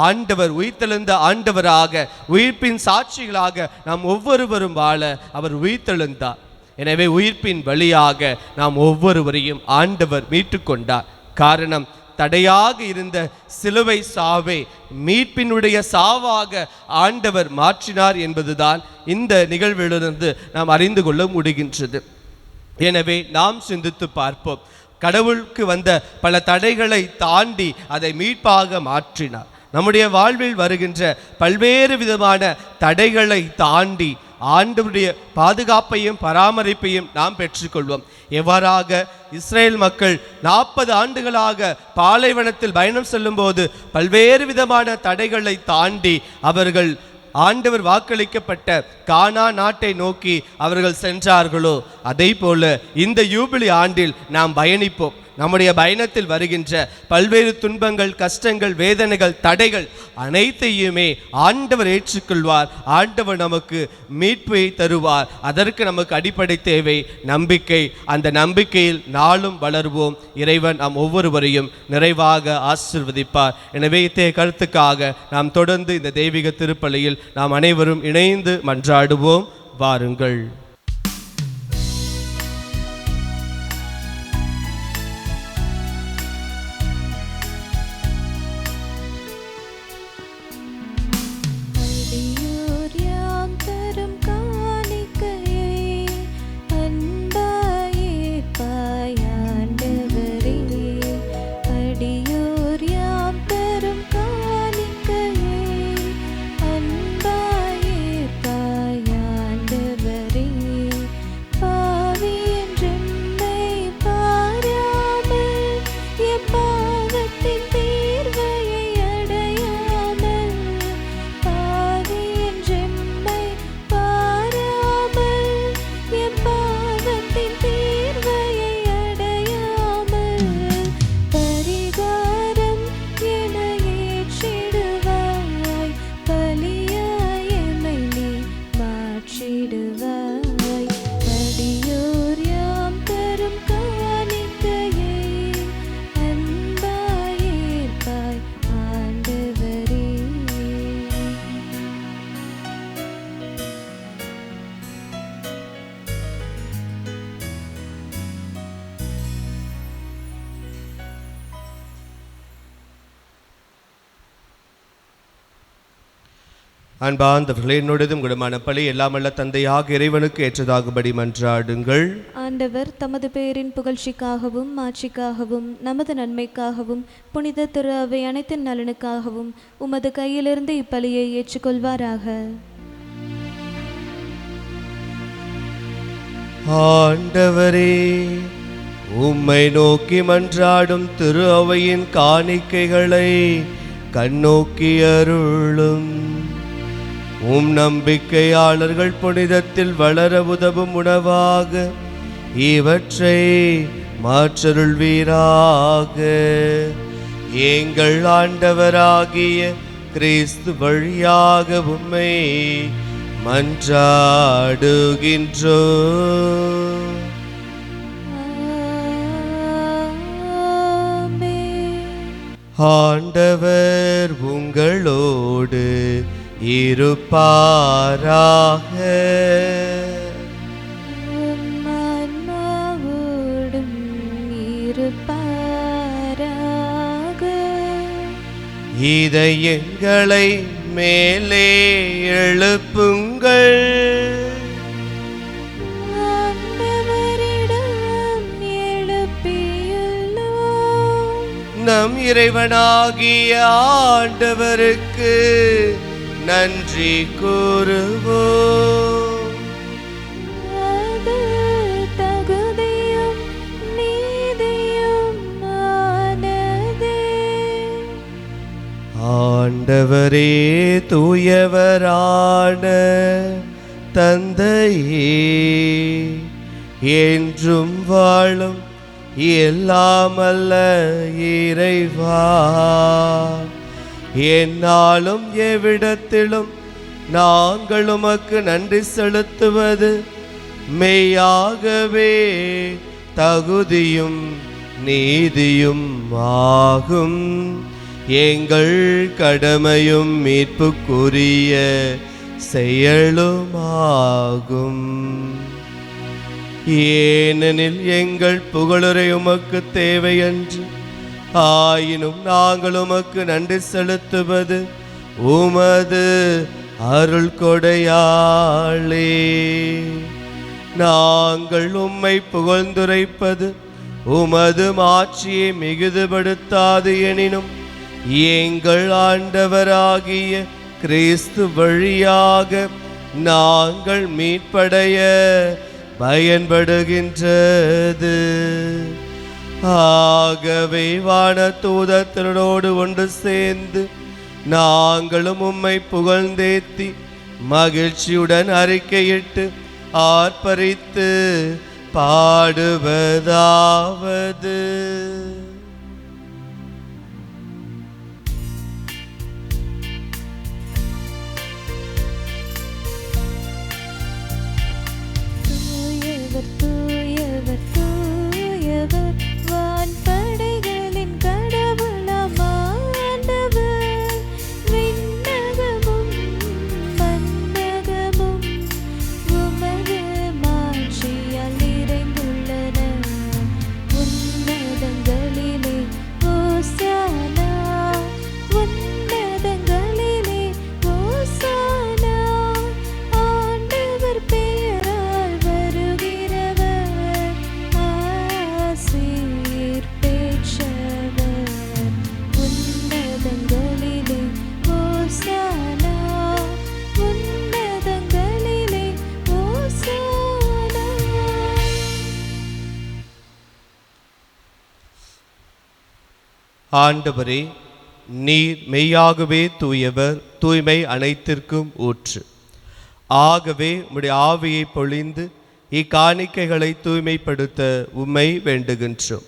ஆண்டவர் உயிர்த்தெழுந்த ஆண்டவராக, உயிர்ப்பின் சாட்சிகளாக நாம் ஒவ்வொருவரும் வாழ அவர் உயிர்த்தெழுந்தார். எனவே உயிர்ப்பின் வழியாக நாம் ஒவ்வொருவரையும் ஆண்டவர் மீட்டு கொண்டார். காரணம், தடையாக இருந்த சிலுவை சாவை மீட்பினுடைய சாவாக ஆண்டவர் மாற்றினார் என்பதுதான் இந்த நிகழ்விலிருந்து நாம் அறிந்து கொள்ள முடிகின்றது. எனவே நாம் சிந்தித்து பார்ப்போம். கடவுளுக்கு வந்த பல தடைகளை தாண்டி அதை மீட்பாக மாற்றினார். நம்முடைய வாழ்வில் வருகின்ற பல்வேறு விதமான தடைகளை தாண்டி ஆண்டவருடைய பாதுகாப்பையும் பராமரிப்பையும் நாம் பெற்றுக்கொள்வோம். எவ்வாறாக இஸ்ரேல் மக்கள் 40 ஆண்டுகளாக பாலைவனத்தில் பயணம் செல்லும் போது பல்வேறு விதமான தடைகளை தாண்டி அவர்கள் ஆண்டவர் வாக்களிக்கப்பட்ட கானா நாட்டை நோக்கி அவர்கள் சென்றார்களோ, அதை போல இந்த யூபிலி ஆண்டில் நாம் பயணிப்போம். நம்முடைய பயணத்தில் வருகின்ற பல்வேறு துன்பங்கள், கஷ்டங்கள், வேதனைகள், தடைகள் அனைத்தையுமே ஆண்டவர் ஏற்றுக்கொள்வார். ஆண்டவர் நமக்கு மீட்பை தருவார். அதற்கு நமக்கு அடிப்படை தேவை நம்பிக்கை. அந்த நம்பிக்கையில் நாளும் வளர்வோம். இறைவன் நாம் ஒவ்வொருவரையும் நிறைவாக ஆசீர்வதிப்பார். எனவே இத்தகைய கருத்துக்காக நாம் தொடர்ந்து இந்த தெய்வீக திருப்பலியில் நாம் அனைவரும் இணைந்து மன்றாடுவோம். வாருங்கள். அன்பார்ந்தவர்களே, என்னுடையதும் குணமான பலி எல்லாமல்ல தந்தையாக இறைவனுக்கு ஏற்றதாகும்படி மன்றாடுங்கள். ஆண்டவர் தமது பெயரின் புகழ்ச்சிக்காகவும் மாட்சிக்காகவும் நமது நன்மைக்காகவும் புனித திரு அவை அனைத்தின் நலனுக்காகவும் உமது கையிலிருந்து இப்பலியை ஏற்றுக்கொள்வாராக. ஆண்டவரே, உம்மை நோக்கி மன்றாடும் திரு அவையின் காணிக்கைகளை கண்ணோக்கி அருளும். உம் நம்பிக்கையாளர்கள் புனிதத்தில் வளர உதவும் உணவாக இவற்றை மாற்றருள்வீராக. எங்கள் ஆண்டவராகிய கிறிஸ்து வழியாக உம்மை மன்றாடுகின்றோம். ஆண்டவர் உங்களோடு இருப்பாராக. இதயங்களை மேலே எழுப்புங்கள். நம் இறைவனாகிய ஆண்டவருக்கு நன்றி கூறுவோம். தகுதியும் நீதியும் ஆனதே. ஆண்டவரே, தூயவரான தந்தையே, என்றும் வாழும் எல்லாமல்ல இறைவா, என்னாலும் எவ்விடத்திலும் நாங்கள் உமக்கு நன்றி செலுத்துவது மெய்யாகவே தகுதியும் நீதியும் ஆகும். எங்கள் கடமையும் மீட்புக்குரிய செயலுமாகும். ஏனெனில் எங்கள் புகழுரை உமக்கு தேவையன்று, ஆயினும் நாங்கள் உமக்கு நன்றி செலுத்துவது உமது அருள் கொடையாளே. நாங்கள் உம்மை புகழ்ந்துரைப்பது உமது மாட்சியை மிகுதுபடுத்தாது எனினும் எங்கள் ஆண்டவராகிய கிறிஸ்து வழியாக நாங்கள் மீட்படைய பயன்படுகின்றது. ஆகவே வானதூதர்களோடு ஒன்று சேர்ந்து நாங்களும் உம்மை புகழ்ந்தேத்தி மகிழ்ச்சியுடன் அறிக்கையிட்டு ஆர்ப்பரித்து பாடுவதாவது: தூயவர் தூயவர் தூயவர், வான்படைகளின் கடவுளாம் ஆண்டவர். விண்ணகமும் மண்ணகமும் உமது மாட்சியால் நிறைந்துள்ளன. உன்னதங்களிலே ஓசானா, உன்னதங்களிலே ஓசானா. ஆண்டவர் பெயரால் வருகிறவர் ஆசீர் பெற்றவர். உன்னதங்களிலே ஓசானா, உன்னதங்களிலே ஓசானா. ஆண்டவரே, நீர் மெய்யாகவே தூயவர், தூய்மை அனைத்திற்கும் ஊற்று. ஆகவே உம்முடைய ஆவியை பொழிந்து இக்காணிக்கைகளை தூய்மைப்படுத்த உம்மை வேண்டுகின்றோம்.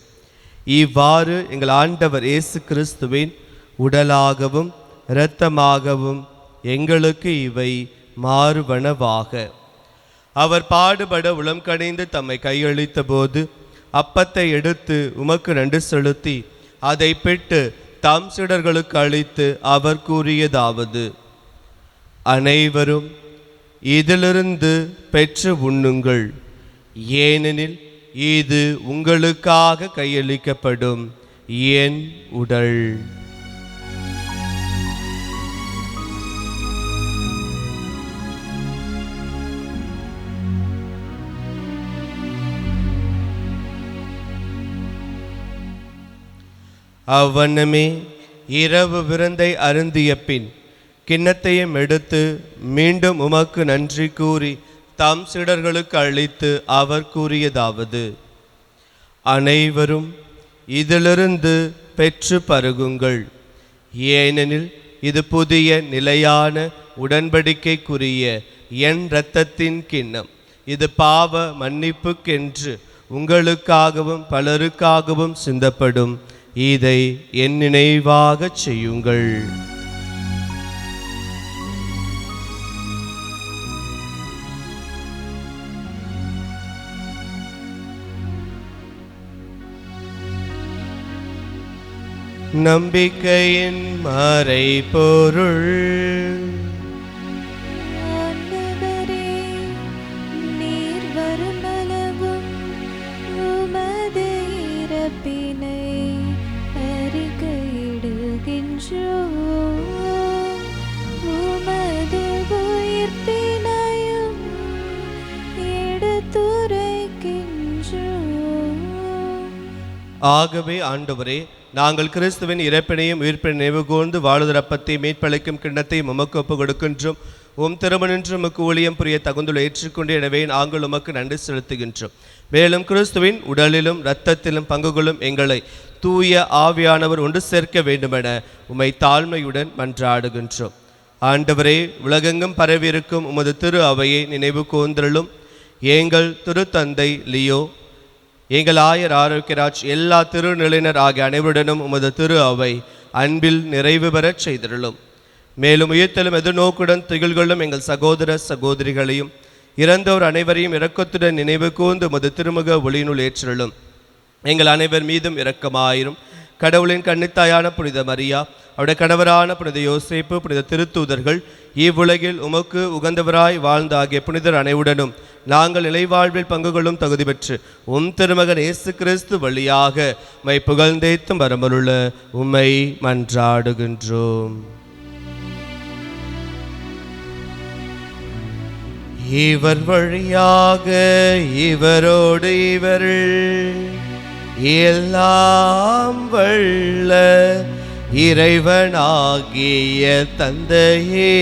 இவ்வாறு எங்கள் ஆண்டவர் இயேசு கிறிஸ்துவின் உடலாகவும் இரத்தமாகவும் எங்களுக்கு இவை மாறுவனவாக. அவர் பாடுபட உளம் கனிந்து தம்மை கையளித்த போது அப்பத்தை எடுத்து உமக்கு நன்றி செலுத்தி அதை பெற்று தம் சீடர்களுக்கு அளித்து அவர் கூறியதாவது: அனைவரும் இதிலிருந்து பெற்று உண்ணுங்கள், ஏனெனில் இது உங்களுக்காக கையளிக்கப்படும் என் உடல். அவ்வண்ணமே இரவு விருந்தை அருந்திய பின் கிண்ணத்தையும் எடுத்து மீண்டும் உமக்கு நன்றி கூறி தம் சீடர்களுக்கு அளித்து அவர் கூறியதாவது: அனைவரும் இதிலிருந்து பெற்று பருகுங்கள், ஏனெனில் இது புதிய நிலையான உடன்படிக்கைக்குரிய என் இரத்தத்தின் கிண்ணம். இது பாவ மன்னிப்புக்கென்று உங்களுக்காகவும் பலருக்காகவும் சிந்தப்படும். இதை என் நினைவாகச் செய்யுங்கள். நம்பிக்கையின் மறைபொருள். ஆண்டவரே, நீர் வருமளவும் உமது இறப்பினை அறிக்கையிடுகின்றோம், உமது உயிர்ப்பினையும் எடுத்துரைக்கின்றோம். ஆகவே ஆண்டவரே, நாங்கள் கிறிஸ்துவின் இறப்பினையும் உயிர்ப்பினை நினைவு கூர்ந்து வாழுதல் அப்பத்தை மீட்பளிக்கும் கிண்ணத்தையும் உமக்கு ஒப்புக் கொடுக்கின்றோம். உம் திருமணின்று உமக்கு ஊழியம் புரிய தகுந்துள்ள ஏற்றுக்கொண்டு, எனவே நாங்கள் உமக்கு நன்றி செலுத்துகின்றோம். மேலும் கிறிஸ்துவின் உடலிலும் இரத்தத்திலும் பங்கு கொள்ளும் எங்களை தூய ஆவியானவர் ஒன்று சேர்க்க வேண்டுமென உம்மை தாழ்மையுடன் மன்றாடுகின்றோம். ஆண்டவரே, உலகெங்கும் பரவியிருக்கும் உமது திரு அவையை நினைவு கூர்ந்தருளும். எங்கள் திருத்தந்தை லியோ, எங்கள் ஆயர் ஆரோக்கியராஜ், எல்லா திருநிலையினர் ஆகிய அனைவருடனும் உமது திரு அவை அன்பில் நிறைவு பெறச் செய்திருளும். மேலும் உயிர்த்தலும் எதிர்நோக்குடன் திகழ்கொள்ளும் எங்கள் சகோதர சகோதரிகளையும் இறந்தோர் அனைவரையும் இரக்கத்துடன் நினைவு கூர்ந்து உமது திருமுக ஒளியினுள் ஏற்றிருளும். எங்கள் அனைவர் மீதும் இரக்கமாயிரும். கடவுளின் கன்னித்தாயான புனித மரியா, அவருடைய கணவரான புனித யோசேப்பு, புனித திருத்தூதர்கள், இவ்வுலகில் உமக்கு உகந்தவராய் வாழ்ந்த ஆகிய புனிதர் அனைவுடனும் நாங்கள் இலைவாழ்வில் பங்கு கொள்ளும் தகுதி பெற்று உம் திருமகன் இயேசு கிறிஸ்து வழியாக உம்மை புகழ்ந்தேத்தும் வரமருள உம்மை மன்றாடுகின்றோம். இவர் வழியாக இவரோடு இவரில் எல்லாம் வல்ல இறைவனாகிய தந்தையே,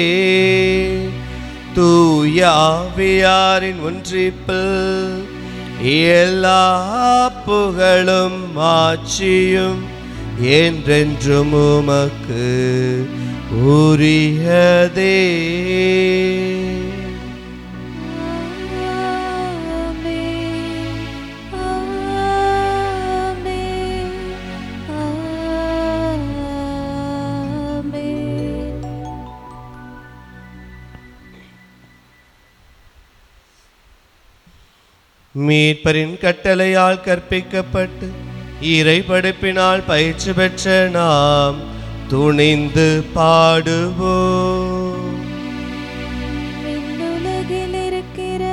தூய ஆவியாரின் ஒன்றிப்பில் எல்லா புகழும் ஆட்சியும் என்றென்றும் உமக்கு உரியதே. மீட்பரின் கட்டளையால் கற்பிக்கப்பட்டு இறை படைப்பினால் பயிற்சி பெற்ற நாம் துணிந்து பாடுவோம். விண்ணுலகில் இருக்கிற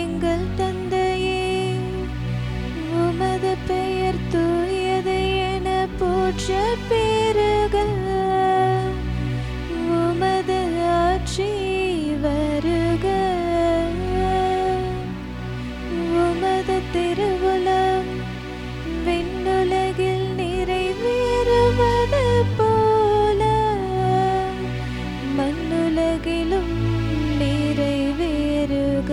எங்கள் தந்தையே, உமது பெயர் தூயது என போற்ற பெருக, உமது ஆட்சி வருக, உமது திருவுளம் விண்ணுலகில் நிறைவேறுவது போல மண்ணுலகிலும் நிறைவேறுக.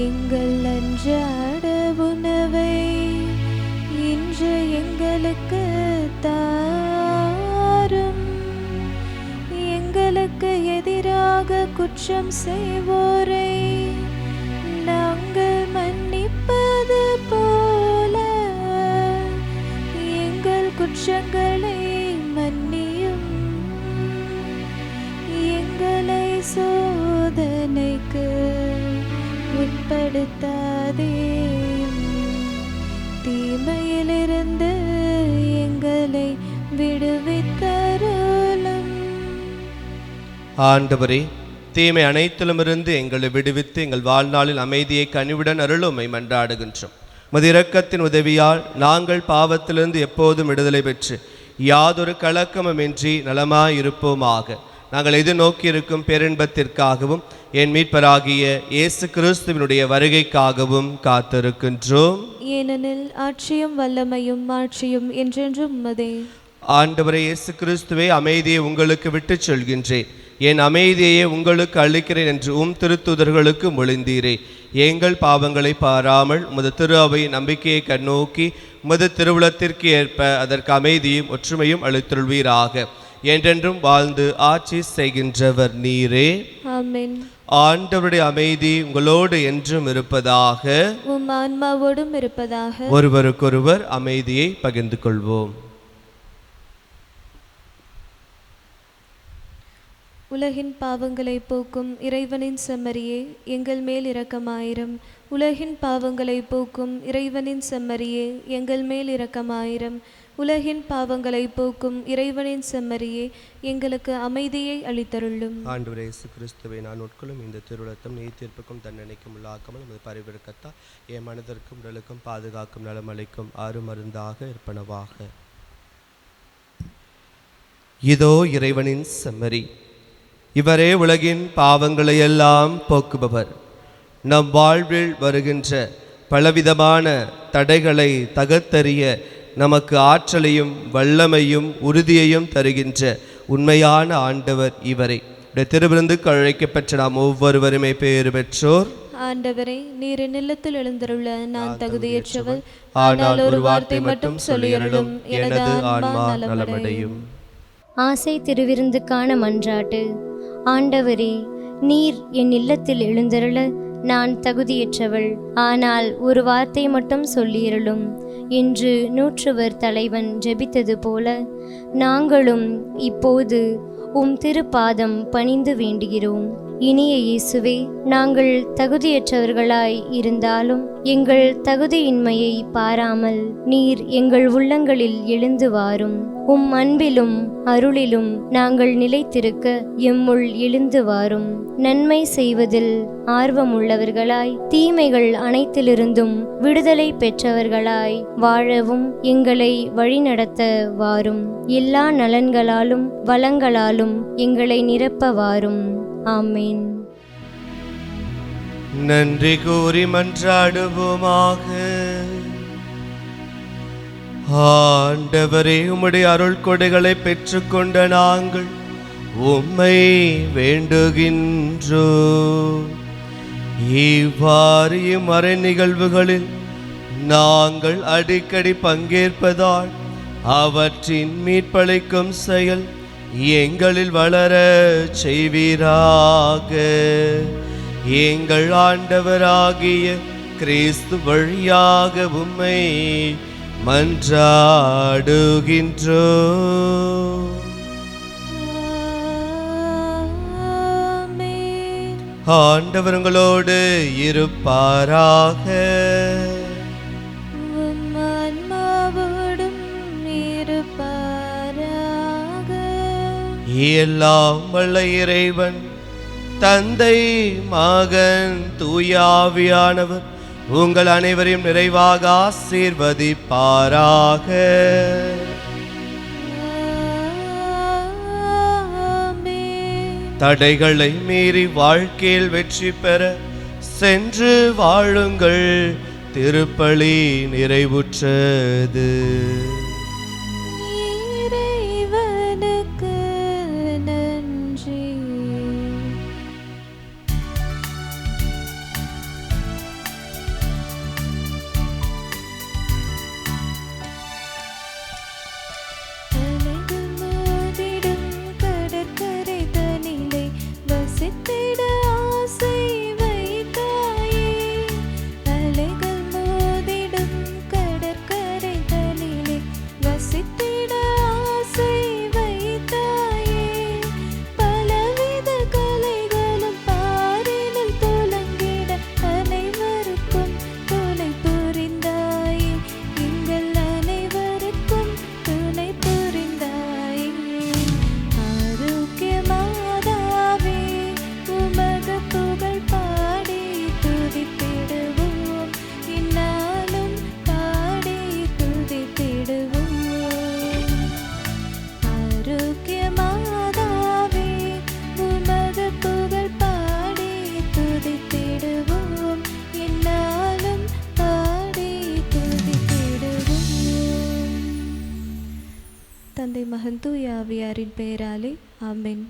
எங்கள் அன்றாட உணவை இன்று எங்களுக்கு தாரும். எங்களுக்கு எதிராக குற்றம் செய்வோரை நாங்கள் மன்னிப்பது போல எங்கள் குற்றங்களை மன்னியும். எங்களை சோதனைக்கு உட்படுத்தாதேயும், தீமையிலிருந்து எங்களை விடுவித்தருளும். ஆண்டவரே, தீமை அனைத்திலுமிருந்து எங்களை விடுவித்து எங்கள் வாழ்நாளில் அமைதியை கனிவுடன் அருளுமை மன்றாடுகின்றோம். உமது இரக்கத்தின் உதவியால் நாங்கள் பாவத்திலிருந்து எப்போதும் விடுதலை பெற்று யாதொரு கலக்கமுமின்றி நலமாயிருப்போமாக. நாங்கள் எதிர்நோக்கி இருக்கும் பேரின்பத்திற்காகவும் என் மீட்பராகிய இயேசு கிறிஸ்துவினுடைய வருகைக்காகவும் காத்திருக்கின்றோம். ஏனெனில் ஆட்சியும் வல்லமையும் மாட்சியும் என்றென்றும் உமதே. ஆண்டவரே இயேசு கிறிஸ்துவே, அமைதியை உங்களுக்கு விட்டுச் சொல்கின்றேன், என் அமைதியையே உங்களுக்கு அளிக்கிறேன் என்று திருத்தூதர்களுக்கு மொழிந்தீரே. எங்கள் பாவங்களை பாராமல் உமது திரு அவை நம்பிக்கையை கண்ணோக்கி உமது திருவுளத்திற்கு ஏற்ப அதற்கு அமைதியும் ஒற்றுமையும் அளித்துள்வீராக. என்றென்றும் வாழ்ந்து ஆட்சி செய்கின்றவர் நீரே. ஆமென். ஆண்டவருடைய அமைதி உங்களோடு என்றும் இருப்பதாக, உம் ஆன்மாவோடும் இருப்பதாக. ஒருவருக்கொருவர் அமைதியை பகிர்ந்து கொள்வோம். உலகின் பாவங்களை போக்கும் இறைவனின் செம்மறியே, எங்கள் மேல் இரக்கமாயிரம். உலகின் பாவங்களை போக்கும் இறைவனின் செம்மறியே, எங்கள் மேல் இரக்கமாயிரம். உலகின் பாவங்களை போக்கும் இறைவனின் செம்மறியே, எங்களுக்கு அமைதியை அளித்தருளும். ஆண்டவரே இயேசு கிறிஸ்துவை, நான் உட்கொள்ளும் இந்த திருவுளத்தம் நீ தீர்ப்புக்கும் தண்டனைக்கும் உள்ளாக்காமல் உமது பரிவிறக்கத்தா என் மனதிற்கும் உடலுக்கும் பாதுகாக்கும் நலமளிக்கும் ஆறு மருந்தாக இருப்பனவாக. இதோ இறைவனின் செம்மறி, இவரே உலகின் பாவங்களையெல்லாம் போக்குபவர். நம் வாழ்வில் வருகின்ற பலவிதமான தடைகளை தகர்த்தெறிய நமக்கு ஆற்றலையும் வல்லமையும் உறுதியையும் தருகின்ற உண்மையான ஆண்டவர் இவரை. திருவிருந்துக்கு அழைக்கப்பெற்ற நாம் ஒவ்வொருவருமே பேறு பெற்றோர். ஆண்டவரே, நீர் நிலத்தில் எழுந்தருள நான் தகுதியற்றவள், ஆனால் ஒரு வார்த்தை மட்டும் சொல்லியருளும், எனது ஆன்மா நலமடையும். ஆசை திருவிருந்துக்கான மன்றாட்டு. ஆண்டவரே, நீர் என் இல்லத்தில் எழுந்தருள நான் தகுதியற்றவள், ஆனால் ஒரு வார்த்தை மட்டும் சொல்லியருளும் என்று நூற்றுவர் தலைவன் ஜெபித்தது போல நாங்களும் இப்போது உம் திருப்பாதம் பணிந்து வேண்டுகிறோம். இனிய இயேசுவே, நாங்கள் தகுதியற்றவர்களாய் இருந்தாலும் எங்கள் தகுதியின்மையை பாராமல் நீர் எங்கள் உள்ளங்களில் எழுந்து வாரும். உம் அன்பிலும் அருளிலும் நாங்கள் நிலைத்திருக்க எம்முள் எழுந்து வாரும். நன்மை செய்வதில் ஆர்வமுள்ளவர்களாய் தீமைகள் அனைத்திலிருந்தும் விடுதலை பெற்றவர்களாய் வாழவும் எங்களை வழிநடத்த வாரும். எல்லா நலன்களாலும் வளங்களாலும் எங்களை நிரப்ப வாரும். ஆமேன். நன்றி கூறி மன்றாடுவோமாக. ஆண்டவரே, உம்முடைய அருள் கொடைகளை பெற்றுக்கொண்ட நாங்கள் உம்மை வேண்டுகின்றோம். இவ்வாறு மறை நிகழ்வுகளில் நாங்கள் அடிக்கடி பங்கேற்பதால் அவற்றின் மீட்பளிக்கும் செயல் எங்களில் வளர செய்வீராக. எங்கள் ஆண்டவராகிய கிறிஸ்து வழியாக உம்மை மன்றாடுகின்றோம். ஆண்டவர் உங்களோடு இருப்பாராக. எல்லாம் வல்ல இறைவன் தந்தை, மகன், தூய ஆவியானவர் உங்கள் அனைவரையும் நிறைவாக ஆசீர்வதிப்பாராக. தடைகளை மீறி வாழ்க்கையில் வெற்றி பெற சென்று வாழுங்கள். திருப்பலி நிறைவுற்றது. தந்தை, மகன், தூய ஆவியாரின் பெயராலே ஆமென்.